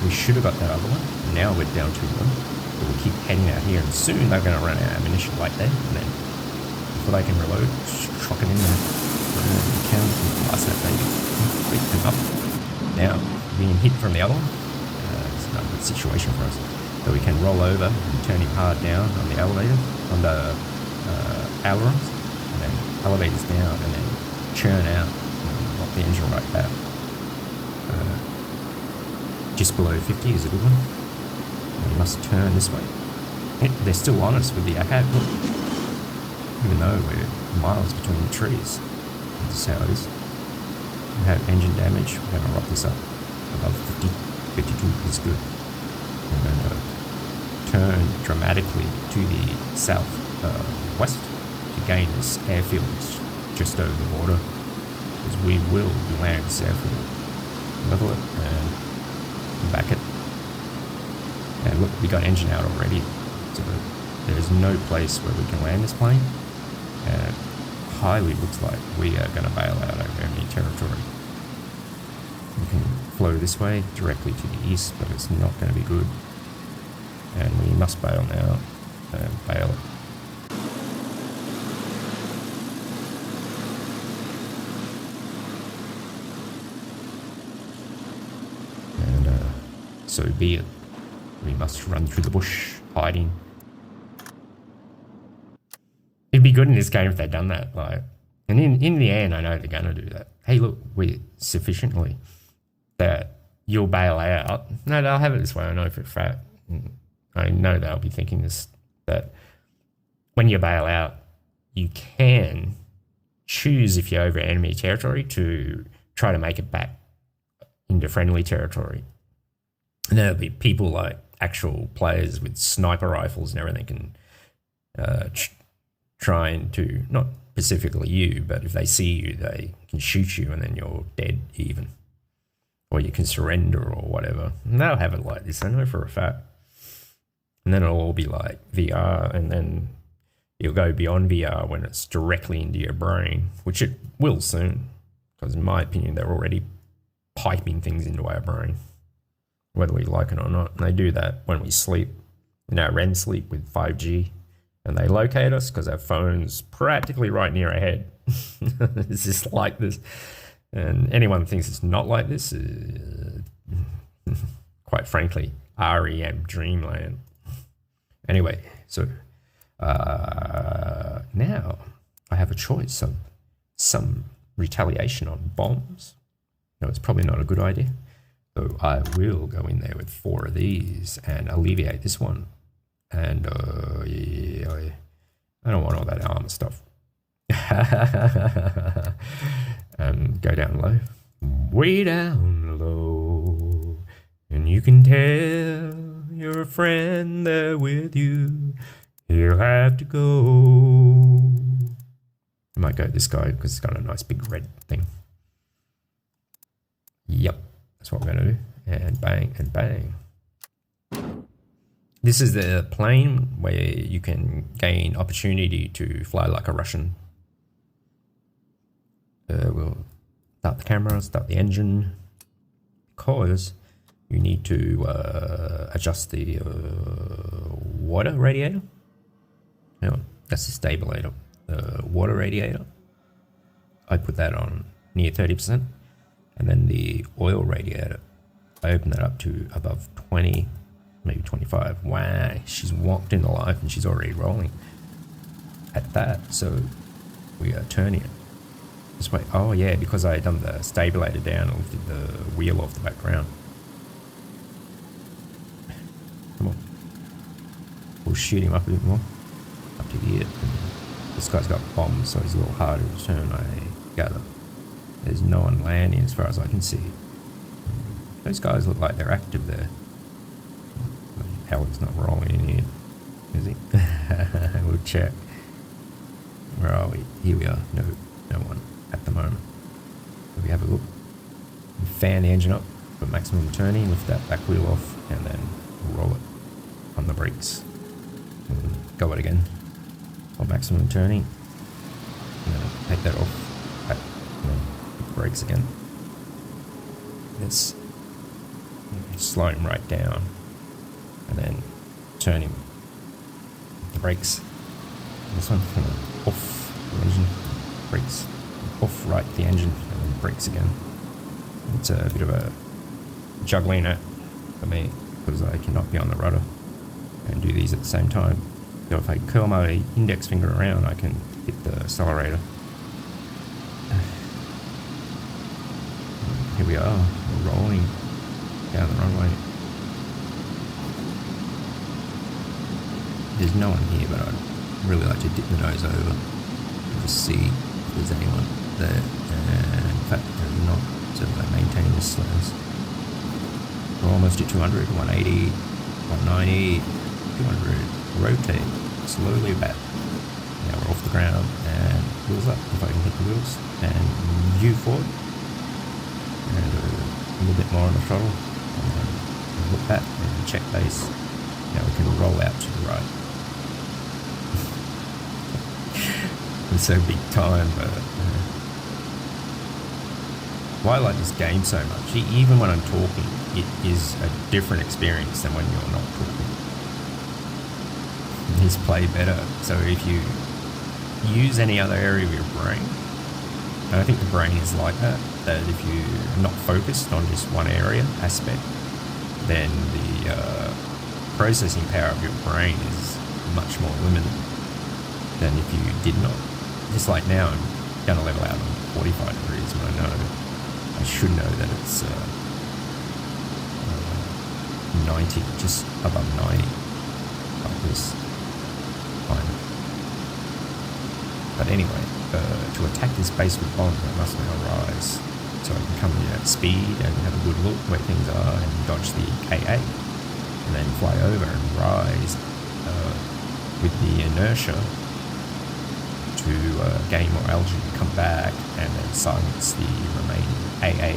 we should have got that other one. Now we're down to them. But we'll keep heading out here, and soon they're going to run out of ammunition right there. And then before they can reload, truck it in there. And count and blast that baby. Quick and up. Now, being hit from the other one, it's not a good situation for us. So we can roll over and turn him hard down on the elevator, on the ailerons, and then elevators down, and then churn out and lock the engine right back. Just below 50 is a good one. And we must turn this way. They're still on us with the ACAT, look. Even though we're miles between the trees. This is how it is. We have engine damage. We're going to rock this up above 50. 52 is good. And then turn dramatically to the south west to gain this airfield just over the border, because we will land this airfield. Level it and back it. And look, we got engine out already, so there's no place where we can land this plane. And it highly looks like we are going to bail out over enemy territory. We can flow this way directly to the east, but it's not going to be good. And we must bail now and bail it. And so be it. We must run through the bush, hiding. It'd be good in this game if they'd done that, like. And in the end, I know they're going to do that. Hey, look, we're sufficiently that you'll bail out. No, they'll have it this way. I know for a fact. I know they'll be thinking this, that when you bail out, you can choose, if you're over enemy territory, to try to make it back into friendly territory. And there'll be people like actual players with sniper rifles and everything can trying to, not specifically you, but if they see you, they can shoot you and then you're dead even. Or you can surrender or whatever. And they'll have it like this, I know for a fact. And then it'll all be like VR, and then you'll go beyond VR when it's directly into your brain, which it will soon, because in my opinion, they're already piping things into our brain, whether we like it or not. And they do that when we sleep, in our REM sleep with 5G, and they locate us because our phone's practically right near our head. It's just like this. And anyone who thinks it's not like this, quite frankly, REM dreamland. Anyway, so now I have a choice of some retaliation on bombs. No, it's probably not a good idea. So I will go in there with 4 of these and alleviate this one. And yeah, I don't want all that armor stuff. And go down low. Way down low. And you can tell you're a friend there with you. He'll have to go. I might go this guy because it's got a nice big red thing. Yep, that's what we're going to do. And bang and bang. This is the plane where you can gain opportunity to fly like a Russian. We'll start the camera, start the engine, because you need to adjust the water radiator. Hang on, that's the stabilizer. The water radiator, I put that on near 30%. And then the oil radiator, I opened that up to above 20, maybe 25. Wow, she's walked into life and she's already rolling at that. So we are turning it. This way. Oh yeah, because I had done the stabilizer down and lifted the wheel off the background. Come on. We'll shoot him up a bit more. Up to here. This guy's got bombs, so he's a little harder to turn, I gather. There's no one landing as far as I can see. Those guys look like they're active there. He's not rolling in here, is he? We'll check. Where are we? Here we are. No one at the moment. So we have a look. Fan the engine up for maximum turning, lift that back wheel off, and then roll it on the brakes. And go it again for maximum turning. And then take that off. And then brakes again. Let's slow him right down. And then turn him. The brakes. This one, off the engine, brakes, off right the engine, and then brakes again. It's a bit of a juggling act for me because I cannot be on the rudder and do these at the same time. So if I curl my index finger around, I can hit the accelerator. Here we are, we're rolling down the runway. There's no one here, but I'd really like to dip the nose over and just see if there's anyone there. And in fact, there's not, so I maintain this slowness. We're almost at 200, 180, 190, 200. Rotate slowly back. Now we're off the ground and wheels up if I can hit the wheels. And view forward. And a little bit more on the throttle. And then look back and check base. Now we can roll out to the right. It's so big time, but why I like this game so much, even when I'm talking, it is a different experience than when you're not talking. He's played better, so if you use any other area of your brain, and I think the brain is like that if you're not focused on just one area, aspect, then the processing power of your brain is much more limited than if you did not. Just like now, I'm going to level out on 45 degrees when I know I should know that it's 90, just above 90, like this climate. But anyway, to attack this base with bombs, I must now rise. So I can come in at speed and have a good look where things are and dodge the KA. And then fly over and rise with the inertia to gain more altitude, come back, and then silence the remaining AA,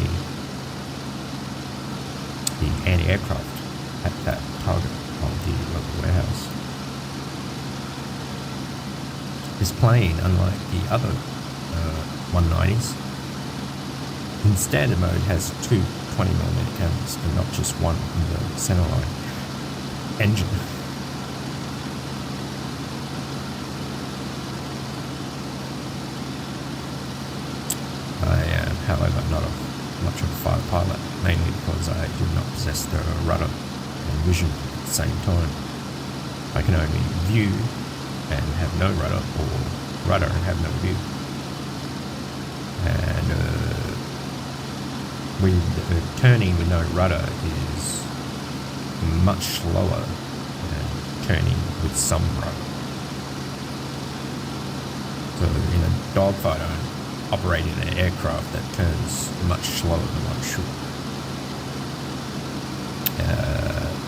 the anti-aircraft at that target of the local warehouse. This plane, unlike the other 190s, in standard mode has two 20mm cannons and not just one in the centerline engine. I am, however, not much of a fighter pilot, mainly because I do not possess the rudder and vision at the same time. I can only view and have no rudder, or rudder and have no view. And with turning with no rudder is much slower than turning with some rudder. So in a dogfight, I'm operating an aircraft that turns much slower than one should.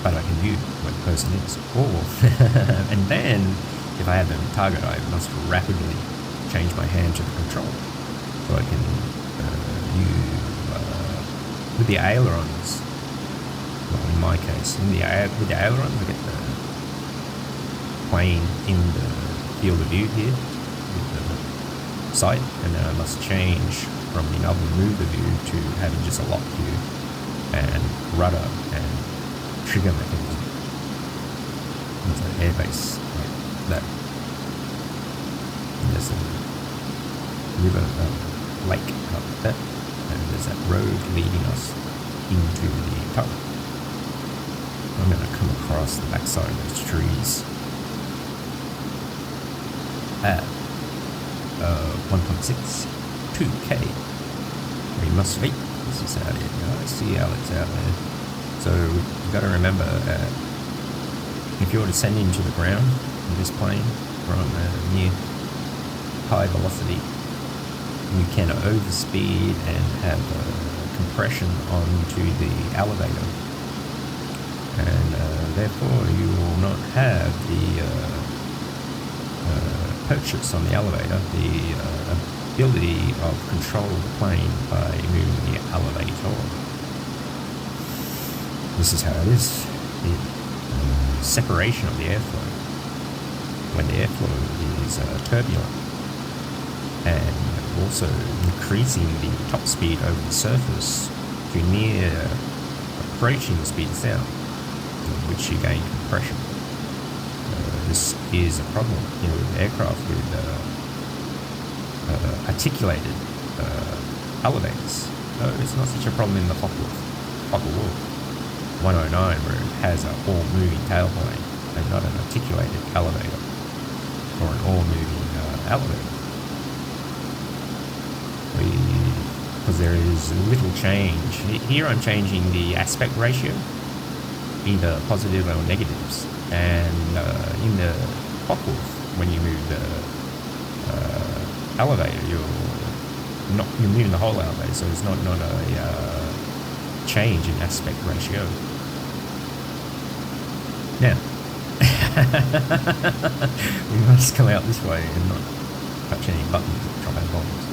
But I can view where the person is. Oh, and then if I have them target, I must rapidly change my hand to the control. So I can view with the ailerons. Well, in my case, with the ailerons, I get the plane in the field of view here with the sight, and then I must change from being able to move the view to having just a lock view and rudder and trigger mechanism. It's an airbase like that. there's a river, lake up there, and there's that road leading us into the tunnel. I'm going to come across the backside of those trees at 1.62k. We must wait. This is out here. I see Alex out there. So you've got to remember that if you're descending to the ground in this plane from near high velocity, you can overspeed and have compression onto the elevator, and therefore you will not have the purchase on the elevator, the ability of control the plane by moving the elevator. This is how it is. The separation of the airflow. When the airflow is turbulent and also increasing the top speed over the surface to near approaching the speed of sound, in which you gain compression. This is a problem with aircraft with articulated elevators. It's not such a problem in the Focke-Wulf 109, where it has an all-moving tailplane and not an articulated elevator or an all-moving elevator. Because there is little change. Here I'm changing the aspect ratio, either positive or negatives. And in the Focke-Wulf, when you move the elevator, you're moving the whole elevator, so it's not a change in aspect ratio. Now, we must come out this way and not touch any buttons that drop our bombs.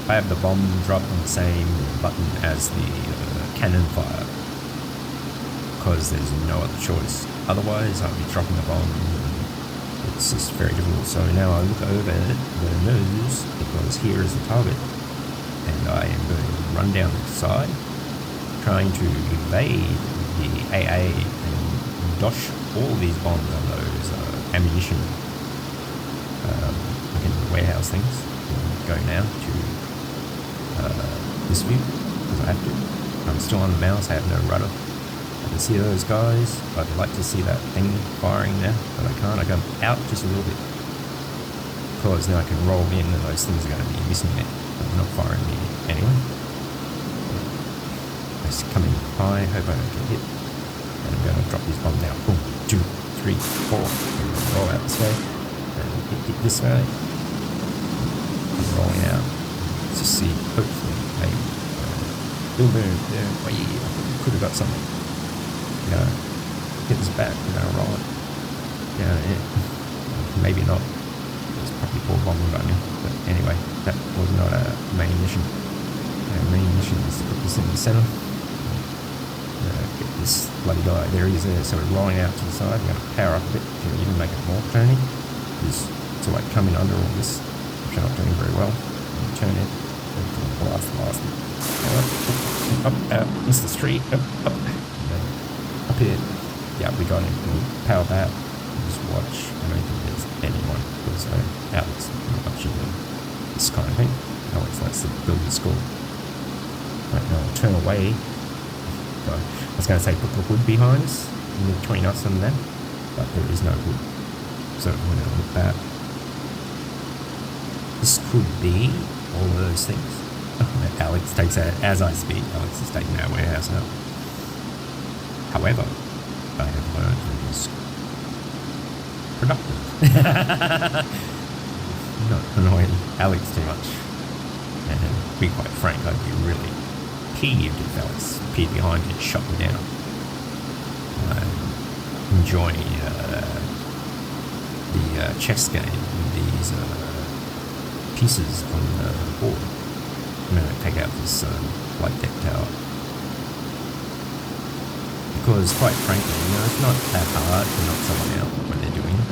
I have the bomb drop on the same button as the cannon fire, because there's no other choice. Otherwise, I'll be dropping the bomb. It's just very difficult. So now I look over the nose, because here is the target, and I am going to run down the side, trying to evade the AA and dosh all these bombs on those ammunition warehouse things. I'll go now to this view, because I have to. I'm still on the mouse, I have no rudder. I can see those guys. I'd like to see that thing firing now, but I can't. I go out just a little bit, because then I can roll in and those things are going to be missing it, but they're not firing me anyway. It's coming high, hope I don't get hit. And I'm going to drop this bomb now. Boom, 2, 3, 4. Roll out this way, and hit this way. I'm rolling out to see, hopefully, maybe. Boom, boom, there. Oh yeah, could have got something. Get this back, we're going to roll it. Maybe not. It's probably poor bombing by me. But anyway, that was not a main mission. Our main mission is to put this in the center. Get this bloody guy. There he is there. So we're rolling out to the side. We're going to power up a bit to even make it more turny. Just to like come in under all this, which I'm not doing very well. And turn it. Blast. Up, missed the street. Up. Up here. Yeah, we got him. We'll power that. Just watch. I don't think there's anyone, because Alex not much of this kind of thing. Alex likes to build the school. Right now I'll turn away. So I was going to say put the hood behind us, between us and them, but there is no hood. So we're going to look back. This could be all of those things. Alex takes that as I speak. Alex is taking our warehouse now. However, I have learned that it's productive. Not annoying Alex too much. And to be quite frank, I'd be really peeved if Alex appeared behind me and shot me down. I'm enjoying the chess game with these pieces on the board. I'm going to take out this flight deck tower. Because, quite frankly, it's not that hard to knock someone out when they're doing it.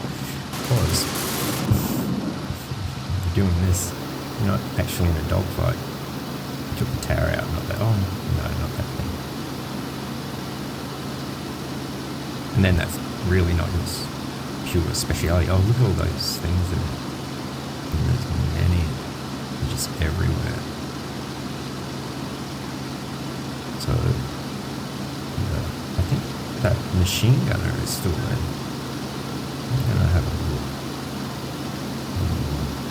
Because if you're doing this, you're not actually in a dogfight. You took the tower out, not that. Oh, no, not that thing. And then that's really not his pure speciality. Oh, look at all those things that And there's many, just everywhere. So, I think that machine gunner is still there. I'm gonna have a look.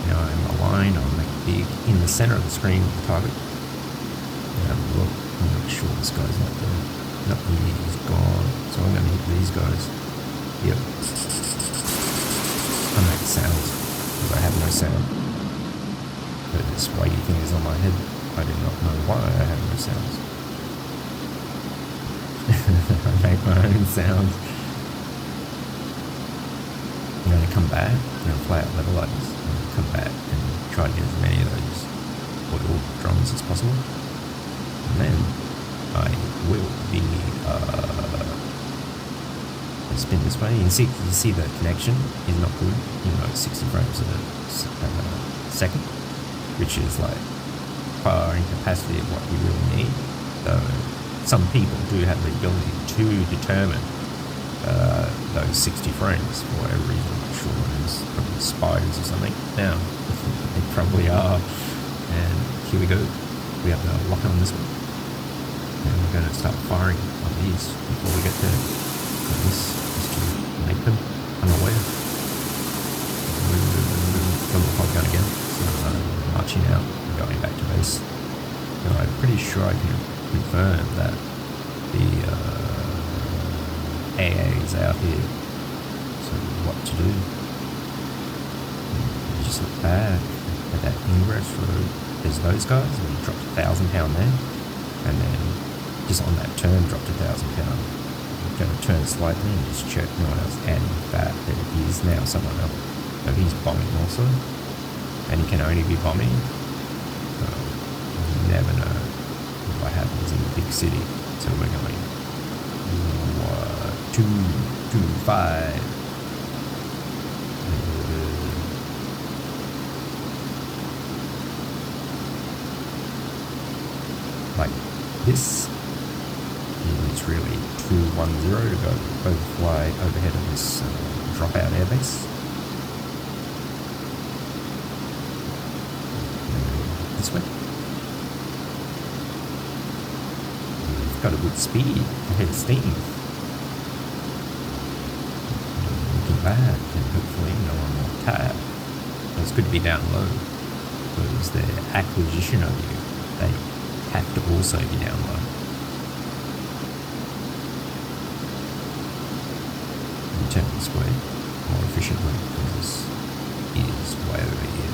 Now I'm aligned, I'll make big in the center of the screen with the target. Have a look and make sure this guy's not there. No, he's gone. So I'm gonna hit these guys. Yep. I make sounds because I have no sound. But this weighty thing is on my head. I do not know why I have no sounds. I make my own sounds. I'm going to come back, I'm going to fly out level like this, I'm going to come back and try to get as many of those oil drums as possible. And then I will be spin this way. You see the connection is not good, 60 frames a second, which is like far in capacity of what you really need. So some people do have the ability to determine those 60 frames for whatever reason. I'm not sure it is, probably spiders or something. Now, they probably are. And here we go. We have the lock on this one. And we're going to start firing on these before we get there. So this is to make them unaware. Double pop gun again. So I'm marching out and going back to base. And I'm pretty sure I can confirm that the AA is out here. So what to do? You just look back at that ingress road. There's those guys, and we dropped £1,000 there, and then just on that turn dropped £1,000. I'm going to turn slightly and just check no one else adding that he is now someone else. So he's bombing also, and he can only be bombing. So you never know what happens in the big city. So we're going 2, 2, 5. Like this is really 210 to go overfly overhead of this dropout airbase. This way. We've got a good speed ahead of steam. Looking back and hopefully no one will tap. It's good to be down low because their acquisition of you, they have to also be down low. And turn this way more efficiently because this is way over here.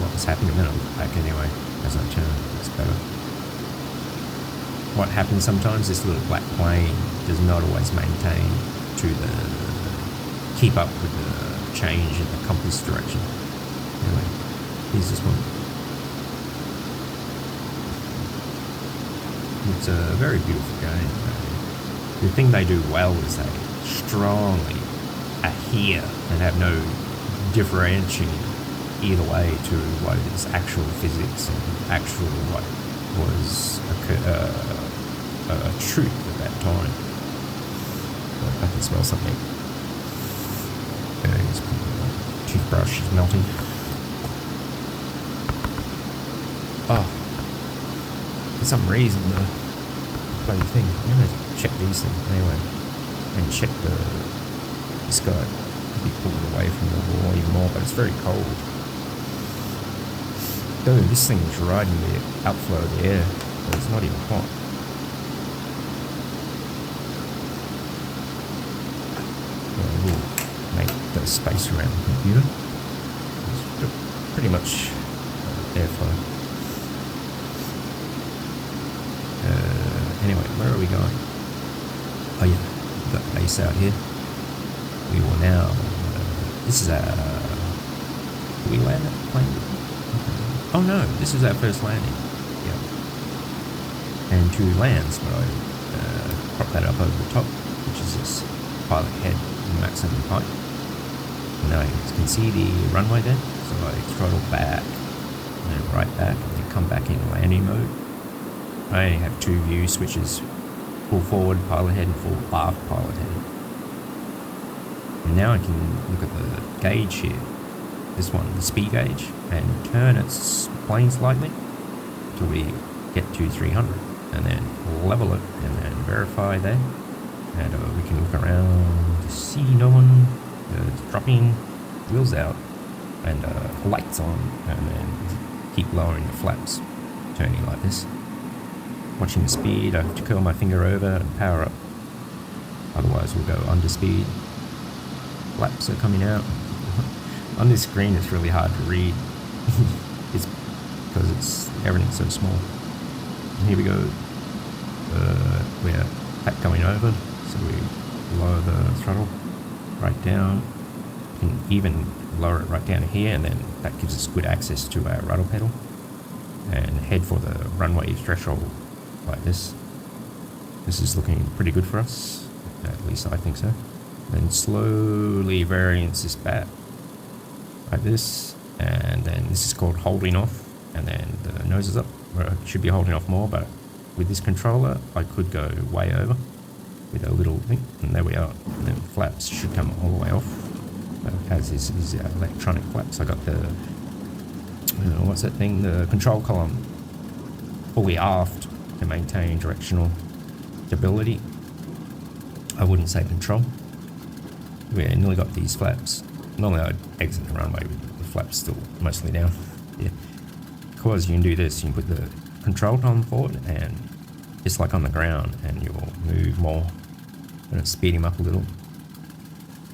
What was happening a minute back anyway, as I turn, it's better. What happens sometimes, this little black plane does not always maintain keep up with the change in the compass direction. Anyway, here's this one. It's a very beautiful game. The thing they do well is they strongly adhere and have no differentiating either way to what is actual physics and actual what was a truth at that time. But I can smell something. His toothbrush is melting. Oh. For some reason, the bloody thing. I'm going to check these things anyway, and check this guy could be pulled away from the wall even more, but it's very cold. Dude, this thing's riding the outflow of the air, but it's not even hot. We'll make the space around the computer. It's pretty much airflow. Anyway, where are we going? Oh yeah, we've got the base out here. We will now, this is our, do we land that plane? Oh no, this is our first landing. Yeah. And 2 lands, but I prop that up over the top, which is this pilot head maximum height. Now you can see the runway there, so I throttle back, and then right back, and then come back in landing mode. I only have 2 view switches, full forward pilot head and full aft pilot head. And now I can look at the gauge here. this one, the speed gauge, and turn its plane slightly till we get to 300, and then level it, and then verify there, and we can look around to see no one dropping, wheels out, and lights on, and then keep lowering the flaps, turning like this. Watching the speed, I have to curl my finger over and power up, otherwise we'll go under speed. Flaps are coming out. On this screen it's really hard to read. It's because everything's so small. And here we go. We're back going over, so we lower the throttle right down. You can even lower it right down here, and then that gives us good access to our rudder pedal. And head for the runway threshold like this. This is looking pretty good for us, at least I think so. Then slowly variance this back like this, and then this is called holding off, and then the nose is up, where I should be holding off more, but with this controller I could go way over with a little thing, and there we are. And then flaps should come all the way off, as is electronic flaps. I got the what's that thing, the control column fully aft to maintain directional stability. I wouldn't say control. We nearly got these flaps. Normally I'd exit the runway with the flaps still mostly down. Yeah. Because you can do this, you can put the control column forward, and just like on the ground, and you will move more. I'm going to speed him up a little,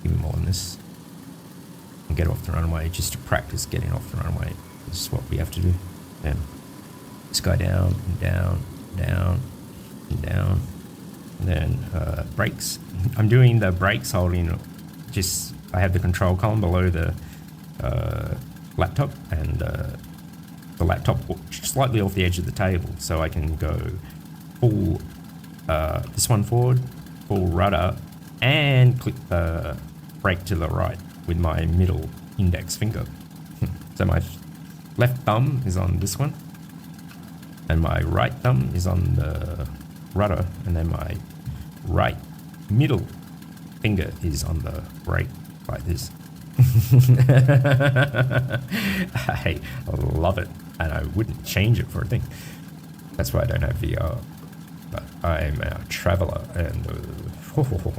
even more than this, and get off the runway just to practice getting off the runway. This is what we have to do. Then this guy down and down, down and down, and then brakes. I'm doing the brakes holding. Just I have the control column below the laptop, and the laptop slightly off the edge of the table, so I can go full this one forward, full rudder, and click the brake to the right with my middle index finger. So my left thumb is on this one, and my right thumb is on the rudder, and then my right middle finger is on the brake like this. I love it, and I wouldn't change it for a thing. That's why I don't have VR. But I'm a traveler, and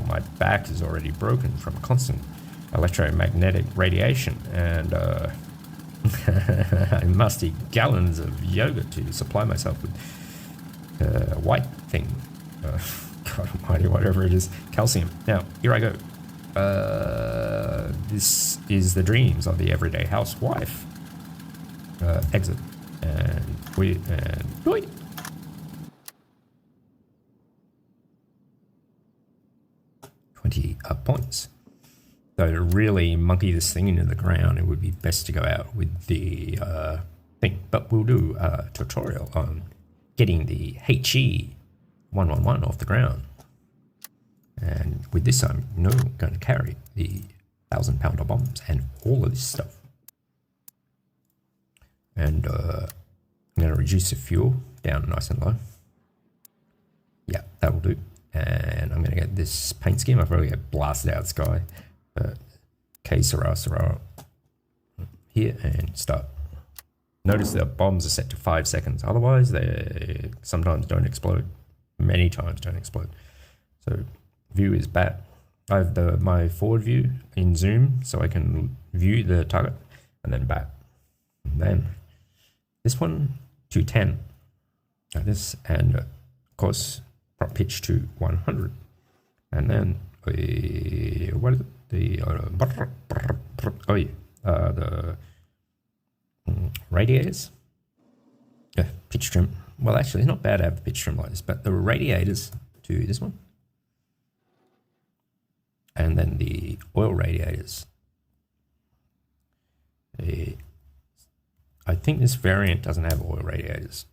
my back is already broken from constant electromagnetic radiation, and I must eat gallons of yogurt to supply myself with white thing. God almighty, whatever it is, calcium. Now, here I go. This is the dreams of the everyday housewife. Exit. And we, and wait. 20 points. So to really monkey this thing into the ground, it would be best to go out with the thing. But we'll do a tutorial on getting the HE 111 off the ground. And with this, I'm going to carry the 1,000-pounder bombs and all of this stuff. And I'm going to reduce the fuel down nice and low. Yeah, that will do. And I'm going to get this paint scheme. I've already got blasted out sky. K Sarah here, and start. Notice the bombs are set to 5 seconds. Otherwise, they sometimes don't explode. Many times don't explode. So view is back. I have my forward view in zoom, so I can view the target, and then back. And then this one to 10, like this, and of course prop pitch to 100, and then what is it? The radiators. Yeah, pitch trim. Well, actually, it's not bad to have the pitch trim like this, but the radiators to this one, and then the oil radiators. I think this variant doesn't have oil radiators,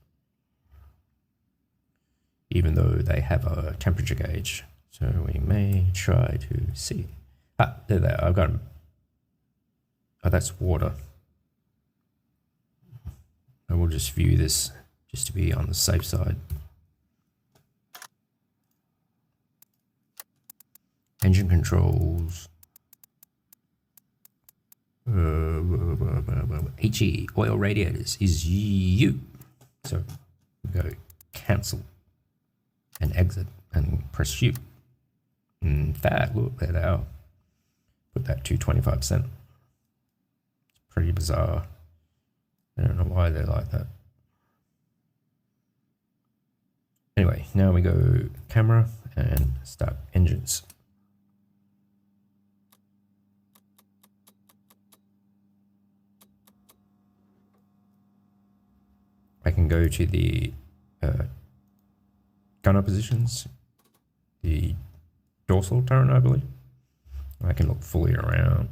even though they have a temperature gauge. So we may try to see. Ah, there they are. I've got them. Oh, that's water. I will just view this just to be on the safe side. Engine controls. HE oil radiators is you. So go cancel and exit and press U. In fact, look, there they are. Put that to 25%. It's pretty bizarre. I don't know why they're like that. Anyway, now we go camera and start engines. I can go to the gunner positions, the dorsal turret, I believe. I can look fully around.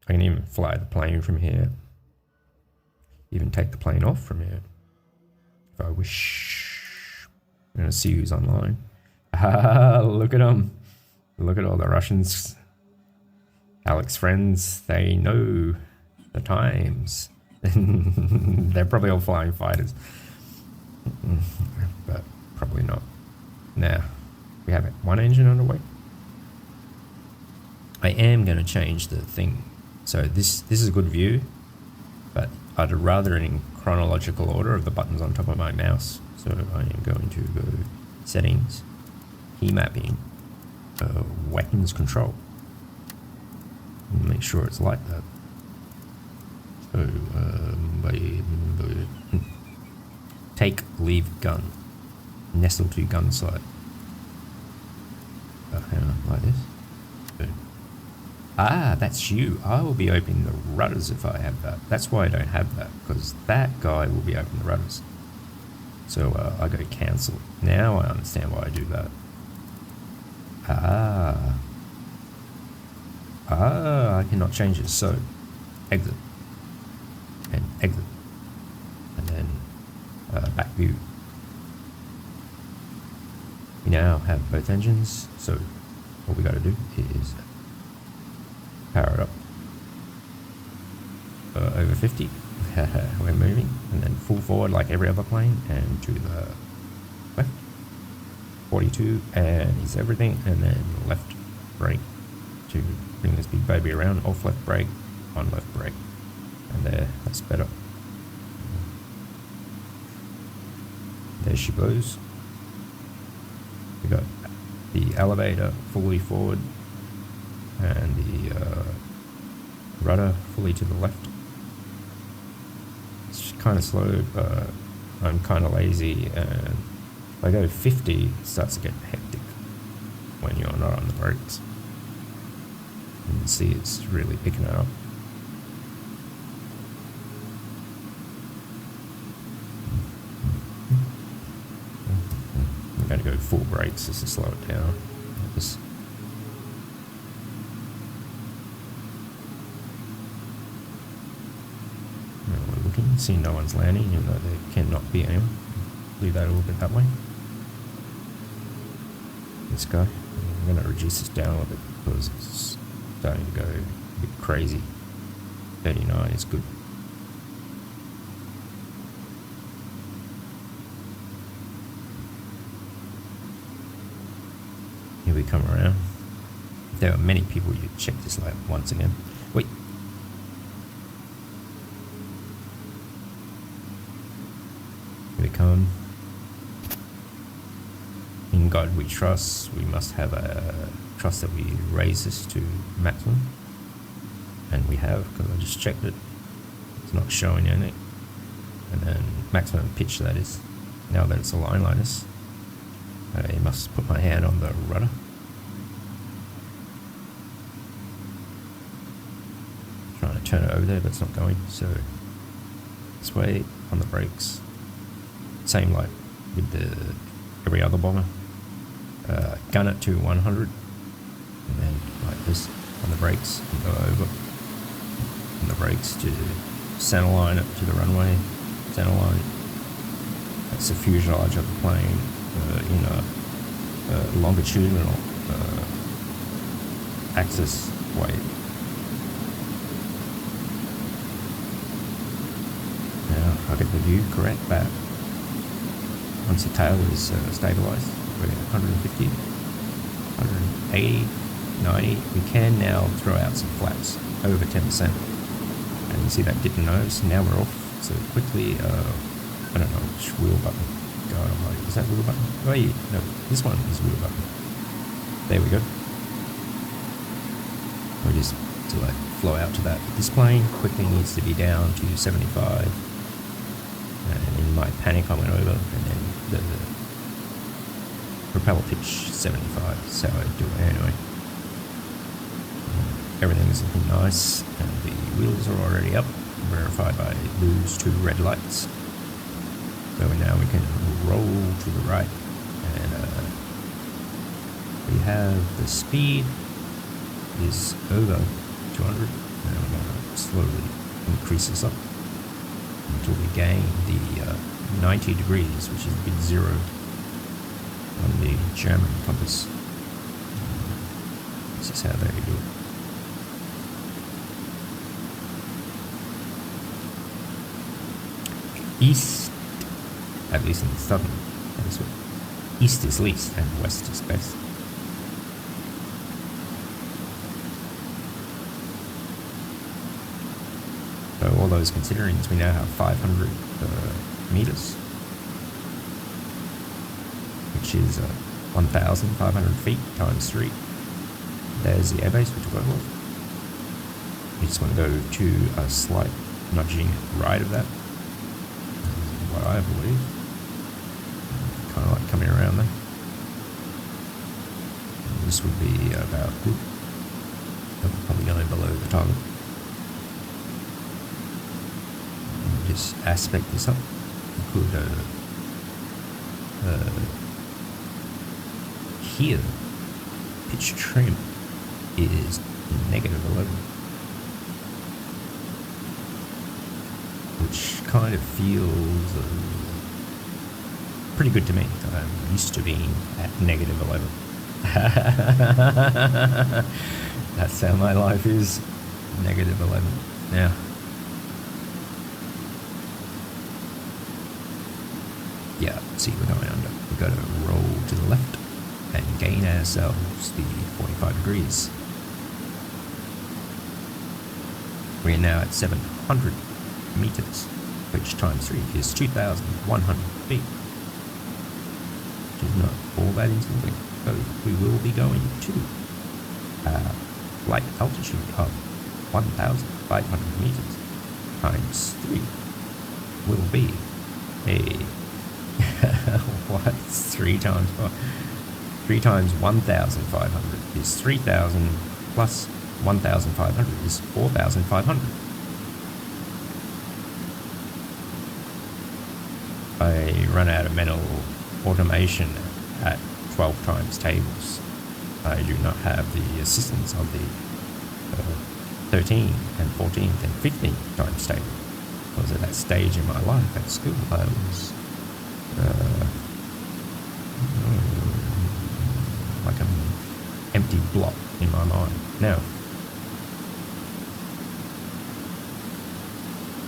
I can even fly the plane from here. Even take the plane off from here if I wish. I'm gonna see who's online. Ah, look at them. Look at all the Russians. Alex friends, they know the times. They're probably all flying fighters. But probably not. Now, we have one engine underway. I am going to change the thing. So this is a good view, but I'd rather in chronological order of the buttons on top of my mouse. So I am going to go settings, key mapping, weapons control. And make sure it's like that. So take leave gun, nestle to gun sight. Hang on, like this. So, that's you. I will be opening the rudders if I have that. That's why I don't have that, because that guy will be opening the rudders. So I go cancel. Now I understand why I do that. I cannot change it. So exit and exit, and then back view. We now have both engines. So what we got to do is power it up over 50. We're moving, and then full forward like every other plane, and to the left 42, and is everything, and then left brake to bring this big baby around. Off left brake, on left brake, and there, that's better. There she goes. We got the elevator fully forward, and the rudder fully to the left. It's kind of slow, but I'm kind of lazy, and if I go 50, it starts to get hectic when you're not on the brakes. You can see it's really picking it up. I'm going to go full brakes just to slow it down. Just we're looking, see no one's landing, even though there cannot be anyone. Leave that a little bit that way. This guy, I'm going to reduce this down a little bit because it's starting to go a bit crazy. 39 is good. Here we come around. There are many people who check this lap once again. Wait. Here we come. In God we trust. We must have a trust that we raise this to maximum. And we have, because I just checked it. It's not showing anything. And then maximum pitch, that is. Now that it's aligned like this, I must put my hand on the rudder. Trying to turn it over there, but it's not going. So this way on the brakes. Same like with every other bomber. Gun it to 100, and then like this on the brakes, and go over on the brakes to center line it to the runway. Center line. That's the fuselage of the plane in a longitudinal axis way. Now I get the view correct, but once the tail is stabilized, we're at 150, 180, 90. We can now throw out some flaps over 10%. you see that dip in nose? Now we're off. So quickly, I don't know which wheel button. God almighty, is that wheel button? Oh yeah, no, this one is wheel button. There we go. We just to like flow out to that. This plane quickly needs to be down to 75. And in my panic, I went over, and then the propeller pitch 75. So I do it anyway. Everything is looking nice, and the wheels are already up, verified by those 2 red lights. So now we can roll to the right, and we have the speed is over 200, and we're going to slowly increase this up until we gain the 90 degrees, which is the big 0 on the German compass. This is how they do it. East, at least in the southern hemisphere, east is least and west is best. So all those considerations, we now have 500 meters, which is 1,500 feet times 3. There's the airbase we took over. We just want to go to a slight nudging right of that. What I believe. Kind of like coming around there. And this would be about good. Probably going below the target. And just aspect this up. We could here pitch trim is -11, which kind of feels pretty good to me. I'm used to being at -11. That's how my life is, -11. Now, yeah, see, we're going under. We've got to roll to the left and gain ourselves the 45 degrees. We're now at 700 meters, which times 3 is 2,100 feet. Which is not all that insignificant. So we will be going to a flight altitude of 1,500 meters times 3 will be a what? 3 times 5? 3 times 1,500 is 3,000 plus 1,500 is 4,500. I run out of mental automation at 12 times tables. I do not have the assistance of the 13 and 14th and 15th times table. I was at that stage in my life at school. I was like an empty block in my mind. Now,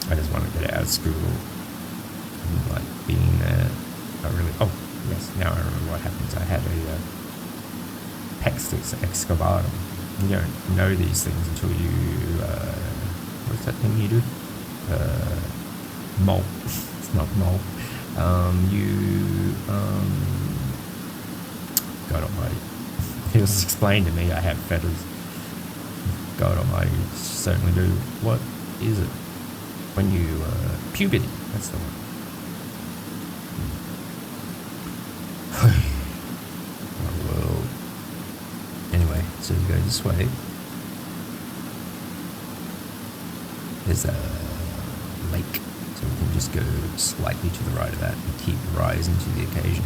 I just want to get out of school and like being there. Oh yes, now I remember what happens. I had a Pextus excavatum. You don't know these things until you what's that thing you do? Mole. It's not mole. God almighty. It was explained to me I have feathers. God almighty, certainly do. What is it? When you, puberty, that's the one. Oh, well. Anyway, so we go this way. There's a lake, so we can just go slightly to the right of that and keep rising to the occasion.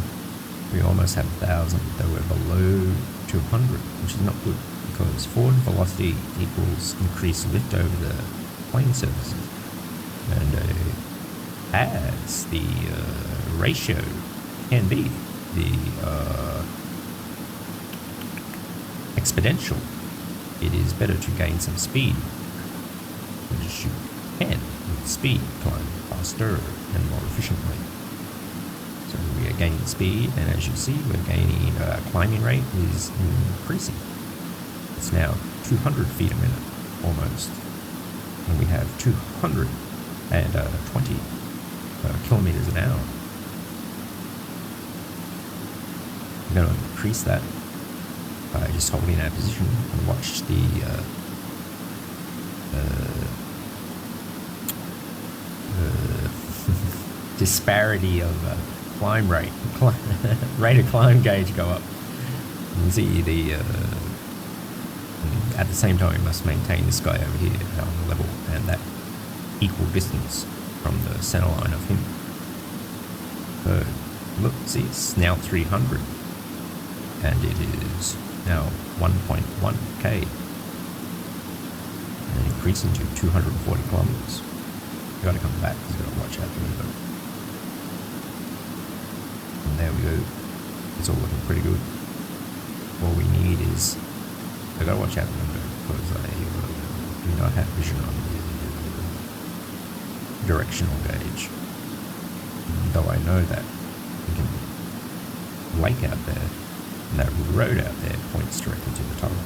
We almost have 1,000, though we're below 200, which is not good, because forward velocity equals increased lift over the plane surfaces. And as the ratio can be the exponential, it is better to gain some speed, which you can with speed climb faster and more efficiently. So we are gaining speed, and as you see, we're gaining climbing rate is increasing. It's now 200 feet a minute, almost. and we have 220 kilometers an hour. I'm going to increase that by just holding our position and watch the disparity of climb rate, rate of climb gauge go up. You can see the at the same time we must maintain this guy over here on the level and that equal distance from the center line of him. So look, see, it's now 300 and it is now 1.1k and increasing to 240 kilometers. You gotta come back, you gotta watch out the window. And there we go. It's all looking pretty good. All we need is, I gotta watch out the window because I do not have vision on the directional gauge. Though I know that we can lake out there and that road out there points directly to the tunnel.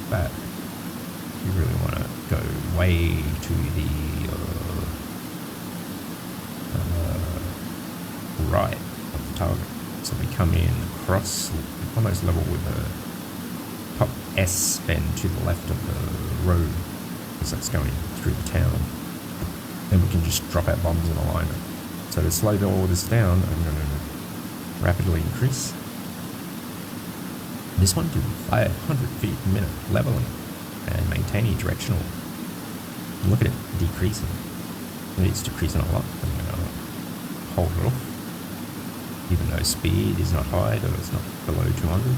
But you really want to go way to the right of the target. So we come in across, almost level with the top S bend to the left of the road, because that's going through the town. Then we can just drop our bombs in alignment. So to slow all this down, I'm going to rapidly increase this one to 500 feet per minute, leveling and maintaining directional. Look at it decreasing. It's decreasing a lot. I'm going to hold it off. Even though speed is not high, though it's not below 200,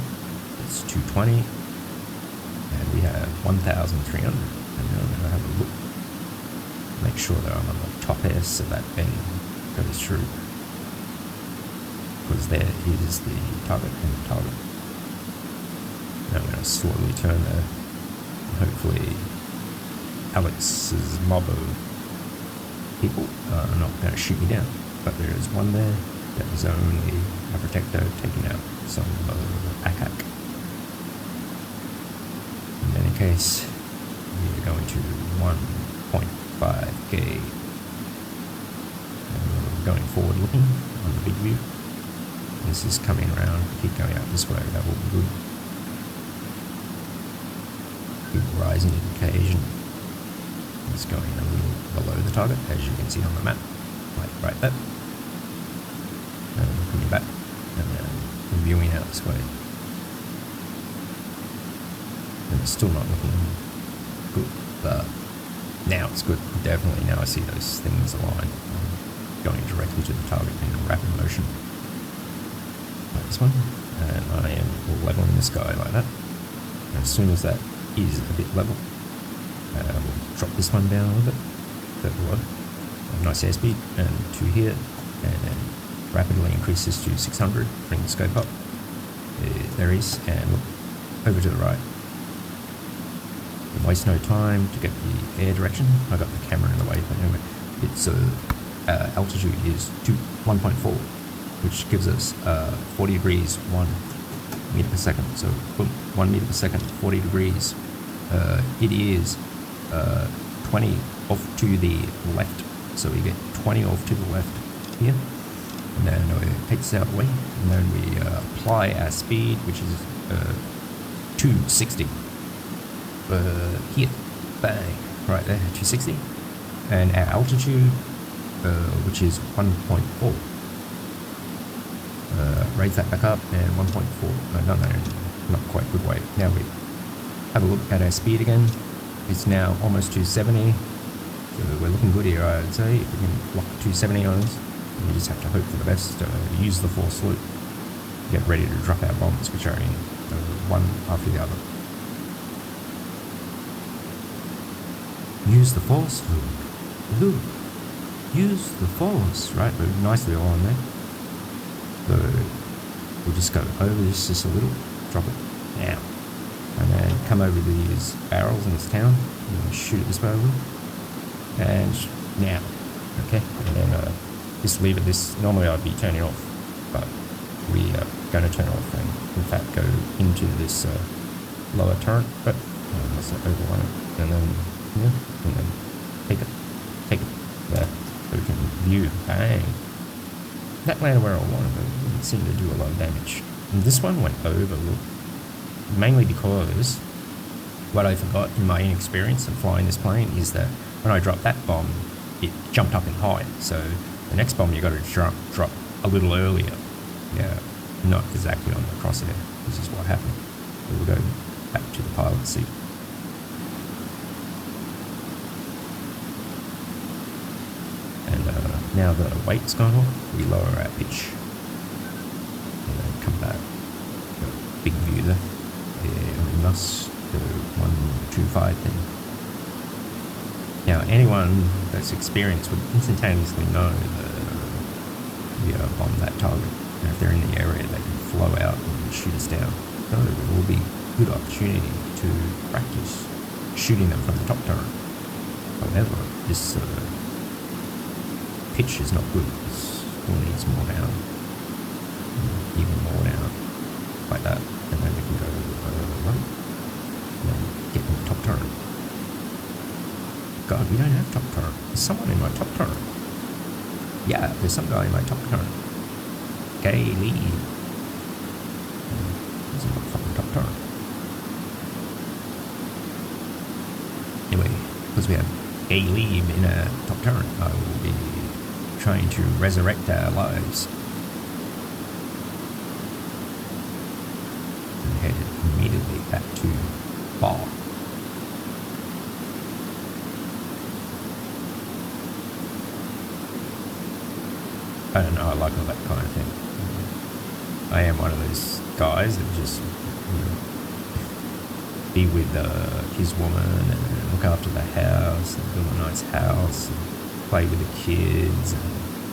it's 220, and we have 1,300. And now I'm going to have a look, make sure that I'm on the top S of that bend goes through, because there is the target and the target. Now I'm going to slowly turn there. Hopefully Alex's mob of people are not going to shoot me down, but there is one there. That was only a protector taking out some ACAC. In any case, we are going to 1.5k. And we're going forward looking on the big view. This is coming around, keep going out this way, that will be good. Keep rising on occasion. It's going a little below the target, as you can see on the map, like right there. And coming back and then viewing out this way. And it's still not looking good, but now it's good. Definitely now I see those things align, going directly to the target in rapid motion. Like this one, and I am leveling this guy like that. And as soon as that is a bit level, we'll drop this one down a little bit, below. Nice airspeed, and to here, and then rapidly increase this to 600, bring the scope up. There is, and look, over to the right. Waste no time to get the air direction. I got the camera in the way, but anyway, its altitude is 1.4, which gives us 40 degrees 1 meter per second. So boom, 1 meter per second, 40 degrees. It is 20 off to the left, so we get 20 off to the left here. And then we take this out of the way, and then we apply our speed, which is 260. Here, bang, right there, 260. And our altitude, which is 1.4. Raise that back up, and 1.4. No, not quite good way. Now we have a look at our speed again. It's now almost 270. So we're looking good here, I'd say. If we can lock 270 on us. We just have to hope for the best, use the force loop, get ready to drop our bombs, which are in one after the other. Use the force loop. Use the force, right? But nicely all on there. So we'll just go over this just a little, drop it now, and then come over these barrels in this town and shoot it this way over. And now, okay, and then just leave it this. Normally I'd be turning off, but we are going to turn off and in fact go into this lower turret, but let's overrun it, and then Yeah, and then take it there so we can view. Bang. That landed where I wanted, but it didn't seem to do a lot of damage. And this one went over, look, mainly because what I forgot in my inexperience of flying this plane is that when I dropped that bomb, it jumped up in height. So the next bomb you got to drop a little earlier. Yeah, not exactly on the crosshair. This is what happened. We'll go back to the pilot seat. And now the weight's gone off, we lower our pitch. And then come back. Got a big view there. Yeah, we must go 125 thing. Now, anyone that's experienced would instantaneously know that we bomb that target. And if they're in the area, they can flow out and shoot us down. So it will be a good opportunity to practice shooting them from the top turret. However, this pitch is not good. It still needs more down. Even more down. Like that. And then we can go right. And then get in the top turret. God, we don't have top turret. There's someone in my top turret. Yeah, there's some guy in my top turret. Gay Lee. There's a fucking top turret. Anyway, because we have Gay Lee in a top turret, I will be trying to resurrect our lives. And head immediately back to Bar. I don't know, I like all that kind of thing. I am one of those guys that just, be with his woman and look after the house and build a nice house and play with the kids. And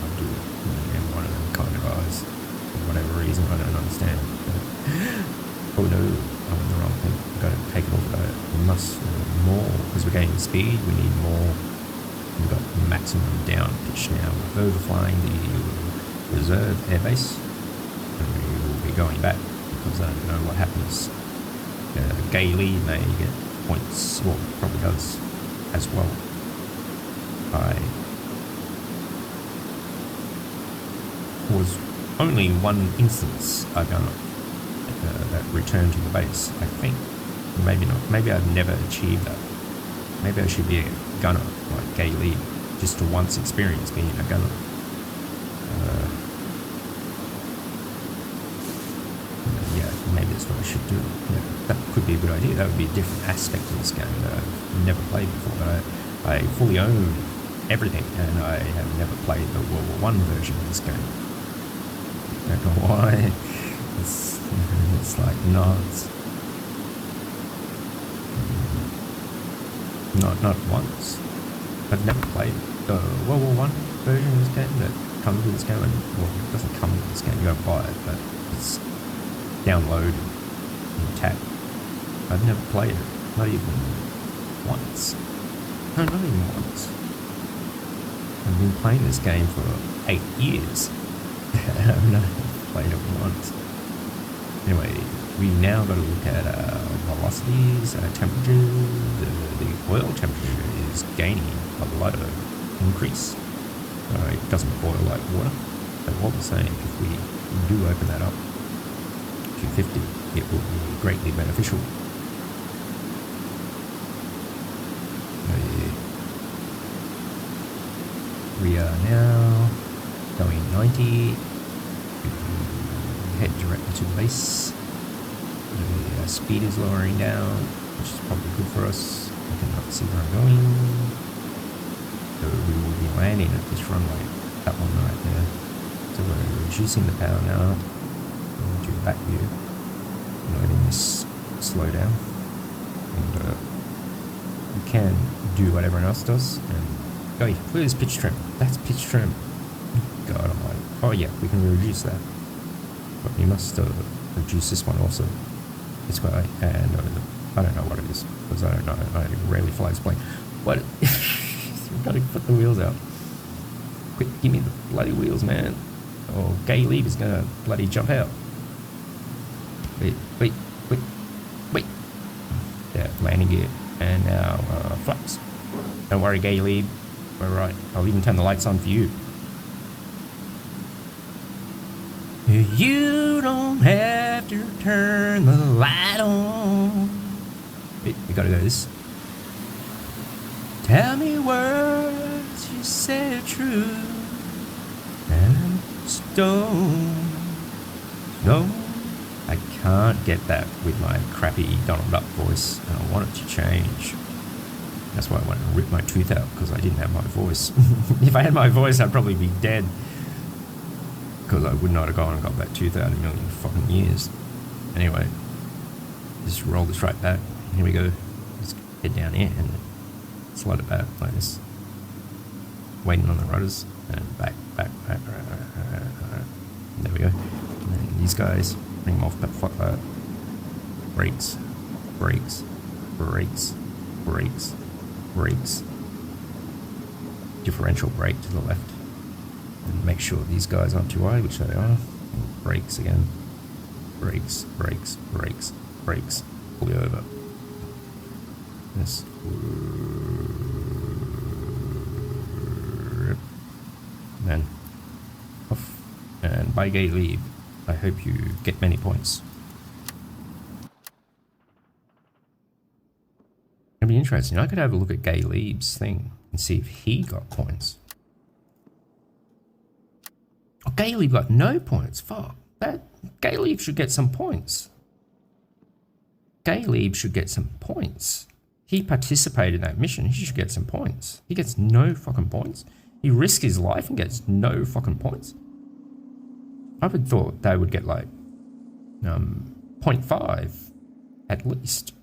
I do, I'm one of them kind of guys. For whatever reason, I don't understand. Oh no, I'm in the wrong thing. I've got to take it off. We must more, because we're gaining speed, we need more. We've got maximum down pitch now. We're overflying the reserve airbase, and we will be going back because I don't know what happens. Gay Lee may get points, well, probably does as well. Was only one instance I got that returned to the base, I think. Maybe not. Maybe I've never achieved that. Maybe I should be a gunner like Gay Lee, just to once experience being a gunner. Yeah, maybe that's what I should do. Yeah, that could be a good idea. That would be a different aspect of this game that I've never played before. But I fully own everything, and I have never played the World War I version of this game. I don't know why. It's like nuts. Not once. I've never played the World War I version of this game that comes with this game. And, well, it doesn't come with this game, you don't buy it, but it's downloaded and tapped. I've never played it, not even once. No, not even once. I've been playing this game for 8 years. I've never played it once. Anyway, we now got to look at velocities, temperature. The oil temperature is gaining a lot of increase. It doesn't boil like water. But all the same, if we do open that up to 50, it will be greatly beneficial. We are now going 90. Head directly to the base. The speed is lowering down, which is probably good for us. I cannot see where I'm going. So we will be landing at this runway, that one right there. So we're reducing the power now. We'll do back view. Letting this slow down. And we can do what everyone else does. And look at this pitch trim. That's pitch trim. God almighty. Oh yeah, we can reduce that. But we must reduce this one also. This guy, and I don't know what it is, because I don't know, I rarely fly this plane. What? We've got to put the wheels out. Quick, give me the bloody wheels, man. Or Gay Lee is going to bloody jump out. Wait. Yeah, landing gear. And now flaps. Don't worry, Gay Lead. We're right. I'll even turn the lights on for you. You don't have to turn the light on. Wait, we gotta go this. Tell me words you said true. And stone. No, I can't get that with my crappy Donald Duck voice, and I want it to change. That's why I wanted to rip my tooth out, because I didn't have my voice. If I had my voice, I'd probably be dead. Because I would not have gone and got that tooth out in a million fucking years. Anyway, just roll this right back. Here we go. Just head down here and slide it back like this. Waiting on the rudders. And back. There we go. And then these guys, bring them off, but fuck that. Brakes. Differential brake to the left. And make sure these guys aren't too wide, which they are. And brakes again. Brakes. Pull you over. This. Then off. And by Gay Lead, I hope you get many points. It'd be interesting. I could have a look at Gay Leib's thing and see if he got points. Oh, Gay Leib got no points. Fuck. That Gay Leib should get some points. Gay Leib should get some points. He participated in that mission. He should get some points. He gets no fucking points. He risked his life and gets no fucking points. I would thought they would get like 0.5 at least.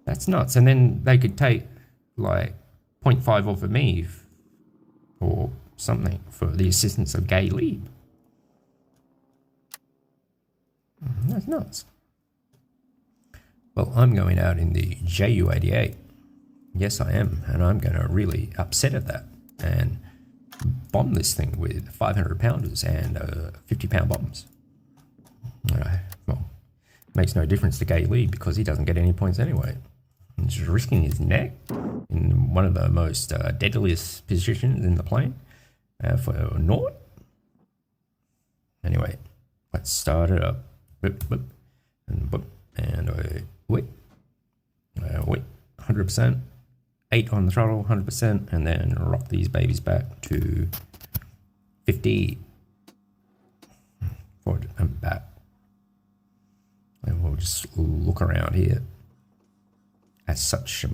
That's nuts. And then they could take like 0.5 off of me or something for the assistance of Gay Leib. That's nuts. Well, I'm going out in the Ju-88. Yes, I am. And I'm going to really upset at that and bomb this thing with 500 pounders and 50-pound bombs. Well, makes no difference to Gay Leib because he doesn't get any points anyway. He's just risking his neck in one of the most deadliest positions in the plane for naught. Anyway, let's start it up. Boop, boop, and boop, and wait, 100%. 8 on the throttle, 100%, and then rock these babies back to 50. Forward and back. And we'll just look around here. As such,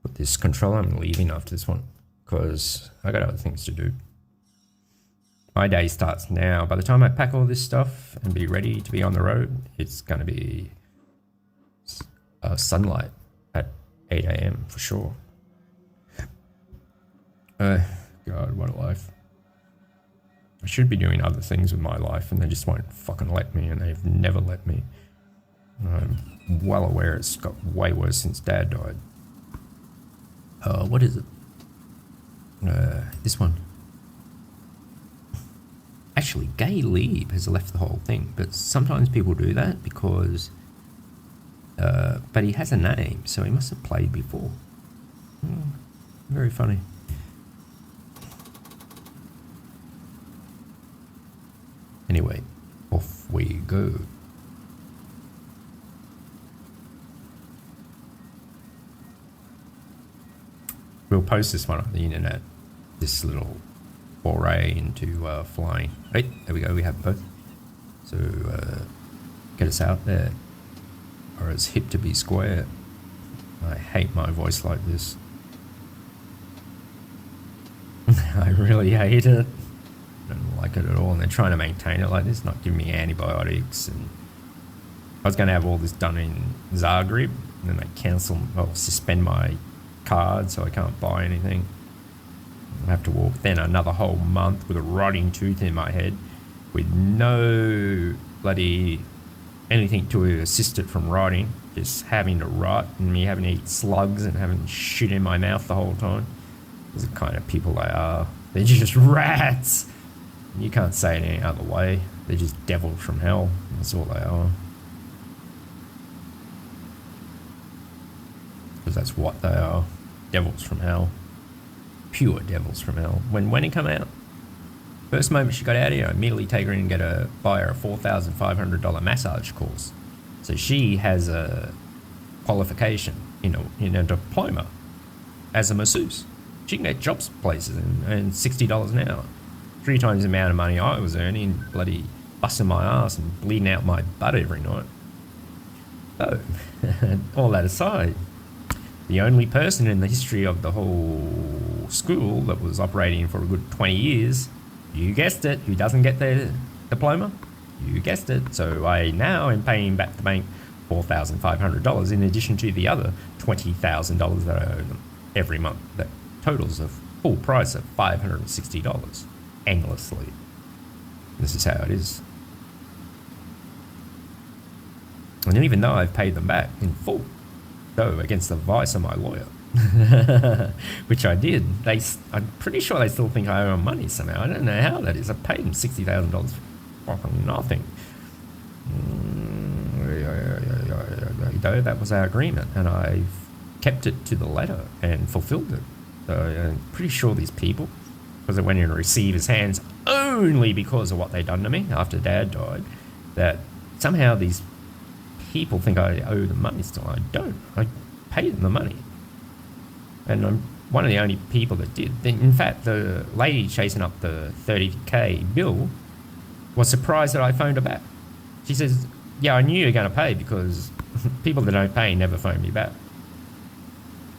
put this controller, I'm leaving after this one because I got other things to do. My day starts now. By the time I pack all this stuff and be ready to be on the road, it's going to be sunlight at 8 AM for sure. God, what a life. I should be doing other things with my life and they just won't fucking let me, and they've never let me. I'm well aware it's got way worse since Dad died. What is it? This one. Actually, Gay Leib has left the whole thing, but sometimes people do that because... but he has a name, so he must have played before. Very funny. Anyway, off we go. We'll post this one on the internet. This little foray into flying. Right, there we go, we have both. So, get us out there. Or it's hip to be square. I hate my voice like this. I really hate it. I don't like it at all. And they're trying to maintain it like this, not giving me antibiotics. And I was going to have all this done in Zagreb, and then they suspend my card so I can't buy anything. I have to walk then another whole month with a rotting tooth in my head with no bloody anything to assist it from rotting, just having to rot and me having to eat slugs and having shit in my mouth the whole time. Those are the kind of people they are. They're just rats. You can't say it any other way. They're just devils from hell. That's all they are. because that's what they are. Devils from hell. Pure devils from hell. When it come out, first moment she got out here, I immediately take her in and buy her a $4,500 massage course. So she has a qualification, in a diploma as a masseuse. She can get jobs places and $60 an hour. 3 times the amount of money I was earning, bloody busting my ass and bleeding out my butt every night. So, all that aside, the only person in the history of the whole school that was operating for a good 20 years, you guessed it, who doesn't get their diploma? You guessed it. So I now am paying back the bank $4,500 in addition to the other $20,000 that I owe them every month. That totals a full price of $560 endlessly. This is how it is. And even though I've paid them back in full, though against the advice of my lawyer, which I did, I'm pretty sure they still think I owe them money somehow. I don't know how that is. I paid them $60,000 for fucking nothing. Though that was our agreement, and I've kept it to the letter and fulfilled it. So I'm pretty sure these people, because it went in receiver's hands only because of what they done to me after Dad died, that somehow these people think I owe them money still. I don't. I paid them the money. And I'm one of the only people that did. In fact, the lady chasing up the 30k bill was surprised that I phoned her back. She says, yeah, I knew you were going to pay because people that don't pay never phone me back.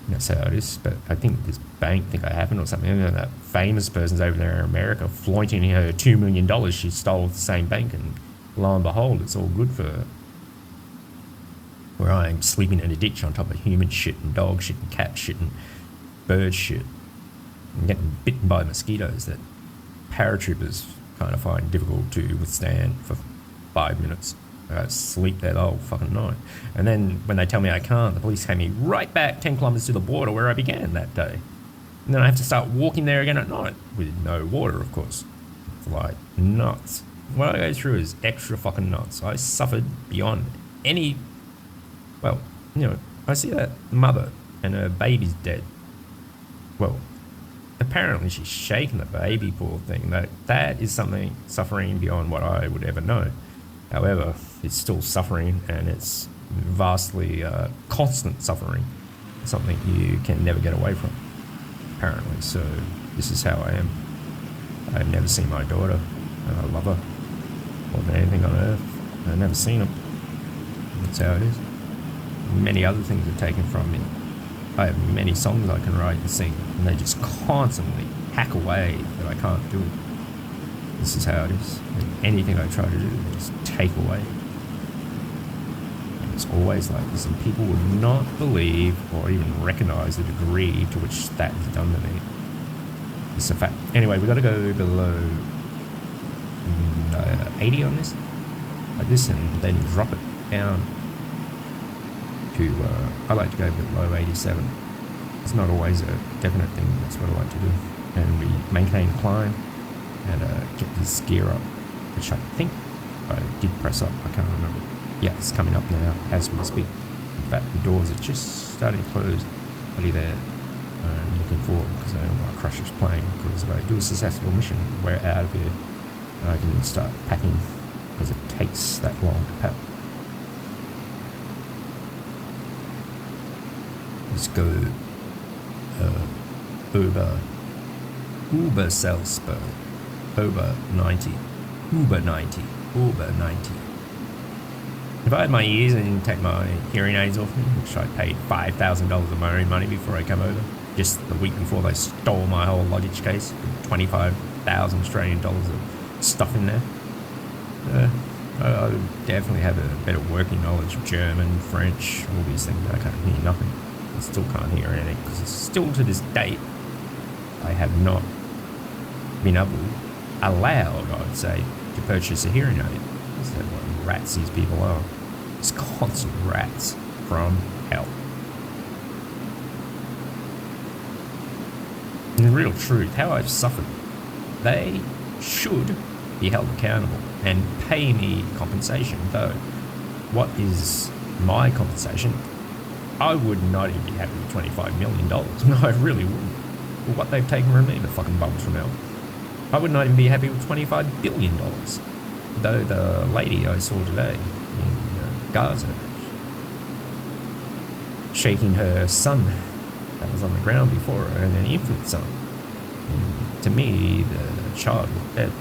That's how it is. But I think this bank think I happened or something. You know, that famous person's over there in America flaunting her $2 million she stole at the same bank, and lo and behold, it's all good for her. Where I'm sleeping in a ditch on top of human shit and dog shit and cat shit and bird shit and getting bitten by mosquitoes that paratroopers kind of find difficult to withstand for 5 minutes. I sleep there the whole fucking night. And then when they tell me I can't, the police take me right back 10 kilometers to the border where I began that day. And then I have to start walking there again at night with no water, of course. It's like nuts. What I go through is extra fucking nuts. I suffered beyond any... Well, you know, I see that mother and her baby's dead. Well, apparently she's shaking the baby, poor thing. That is something suffering beyond what I would ever know. However, it's still suffering, and it's vastly constant suffering. Something you can never get away from, apparently. So this is how I am. I've never seen my daughter, and I love her more than anything on earth. I've never seen her. That's how it is. Many other things are taken from me. I have many songs I can write and sing, and they just constantly hack away that I can't do it. This is how it is. And anything I try to do, they just take away. And it's always like this, and people would not believe or even recognize the degree to which that is done to me. It's a fact. Anyway, we've got to go below 80 on this, like this, and then drop it down. I like to go below 87. It's not always a definite thing, that's what I like to do. And we maintain climb and get this gear up, which I think I did press up, I can't remember. Yeah, it's coming up now as we speak. In fact, the doors are just starting to close. Bloody there. I'm looking forward because I don't know why Crusher's playing, because if I do a successful mission, we're out of here. And I can start packing because it takes that long to pack. Let's go Uber Salzburg, Uber 90, Uber 90, Uber 90. If I had my ears and didn't take my hearing aids off me, which I paid $5,000 of my own money before I came over, just the week before they stole my whole luggage case, with 25,000 Australian dollars of stuff in there, I would definitely have a better working knowledge of German, French, all these things. I can't hear nothing. I still can't hear anything, because still to this date I have not been allowed, I would say, to purchase a hearing aid. That's what rats these people are. It's constant rats from hell. In the real truth, how I've suffered, they should be held accountable and pay me compensation, though what is my compensation I would not even be happy with $25 million. No, I really wouldn't. For what they've taken from me, the fucking bums from hell. I would not even be happy with $25 billion. Though the lady I saw today in Gaza, shaking her son that was on the ground before her, and an infant son. And to me, the child looked dead.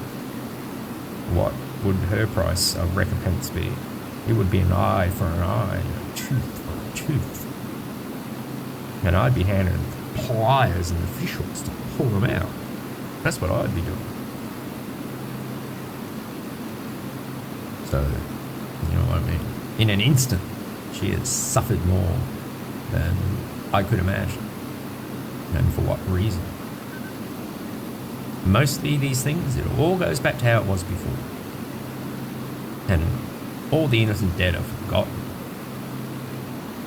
What would her price of recompense be? It would be an eye for an eye, a tooth for a tooth. And I'd be handing pliers and officials to pull them out. That's what I'd be doing. So, you know what I mean? In an instant, she has suffered more than I could imagine. And for what reason? Mostly these things, it all goes back to how it was before. And all the innocent dead are forgotten.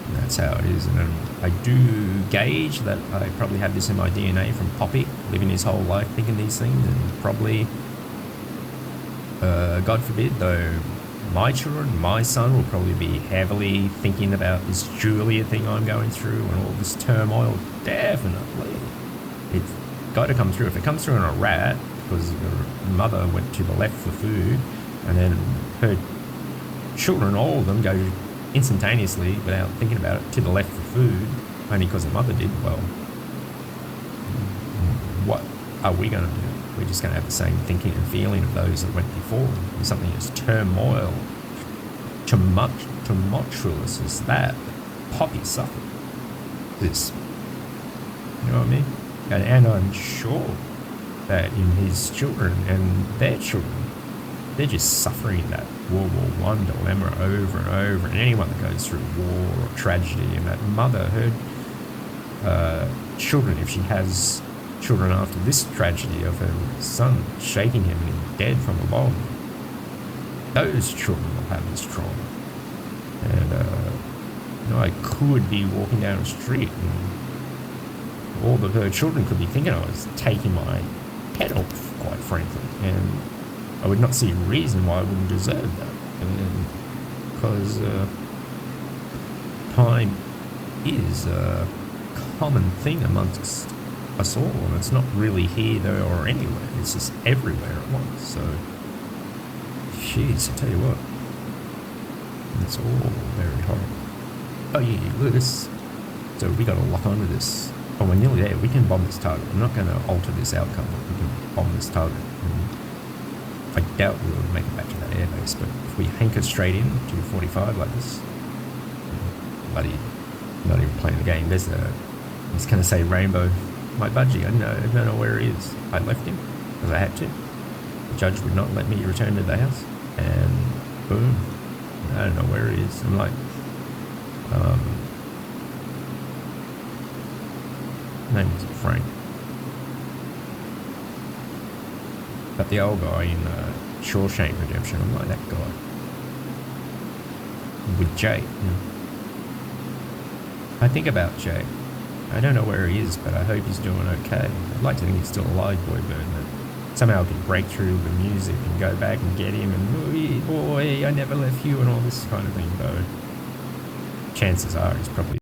And that's how it is. And I do gauge that I probably have this in my DNA from Poppy, living his whole life thinking these things, and probably, God forbid, though, my children, my son will probably be heavily thinking about this Julia thing I'm going through and all this turmoil. Definitely. It's got to come through. If it comes through in a rat, because the mother went to the left for food, and then her children, all of them, go instantaneously, without thinking about it, to the left for food, only because the mother did, well, what are we going to do? We're just going to have the same thinking and feeling of those that went before. If something as turmoil, tumultuous as that, Poppy suffered this. You know what I mean? And I'm sure that in his children and their children, they're just suffering that World War I dilemma over and over. And anyone that goes through war or tragedy, and that mother, her children, if she has children after this tragedy of her son shaking him and dead from a bomb, those children will have this trauma. And you know, I could be walking down the street and all that her children could be thinking I was taking my head off, quite frankly, and I would not see a reason why I wouldn't deserve that. And because time is a common thing amongst us all, and it's not really here, there, or anywhere. It's just everywhere at once. So, jeez, I tell you what, it's all very horrible. Oh yeah, look at this. So we got to lock onto this. Oh, we're nearly there. We can bomb this target. I'm not going to alter this outcome, but we can bomb this target. And I doubt we'll make it back to that airbase, but if we hanker straight in to 45 like this, bloody, not even playing the game. There's a, it's going to say Rainbow. My budgie, I don't know where he is. I left him because I had to. The judge would not let me return to the house, and boom, I don't know where he is. I'm like, name is Frank. But the old guy in Shawshank Redemption, I'm like that guy. With Jay. You know. I think about Jay. I don't know where he is, but I hope he's doing okay. I'd like to think he's still alive, boy bird, that somehow I can break through the music and go back and get him and, boy, I never left you and all this kind of thing, though. Chances are he's probably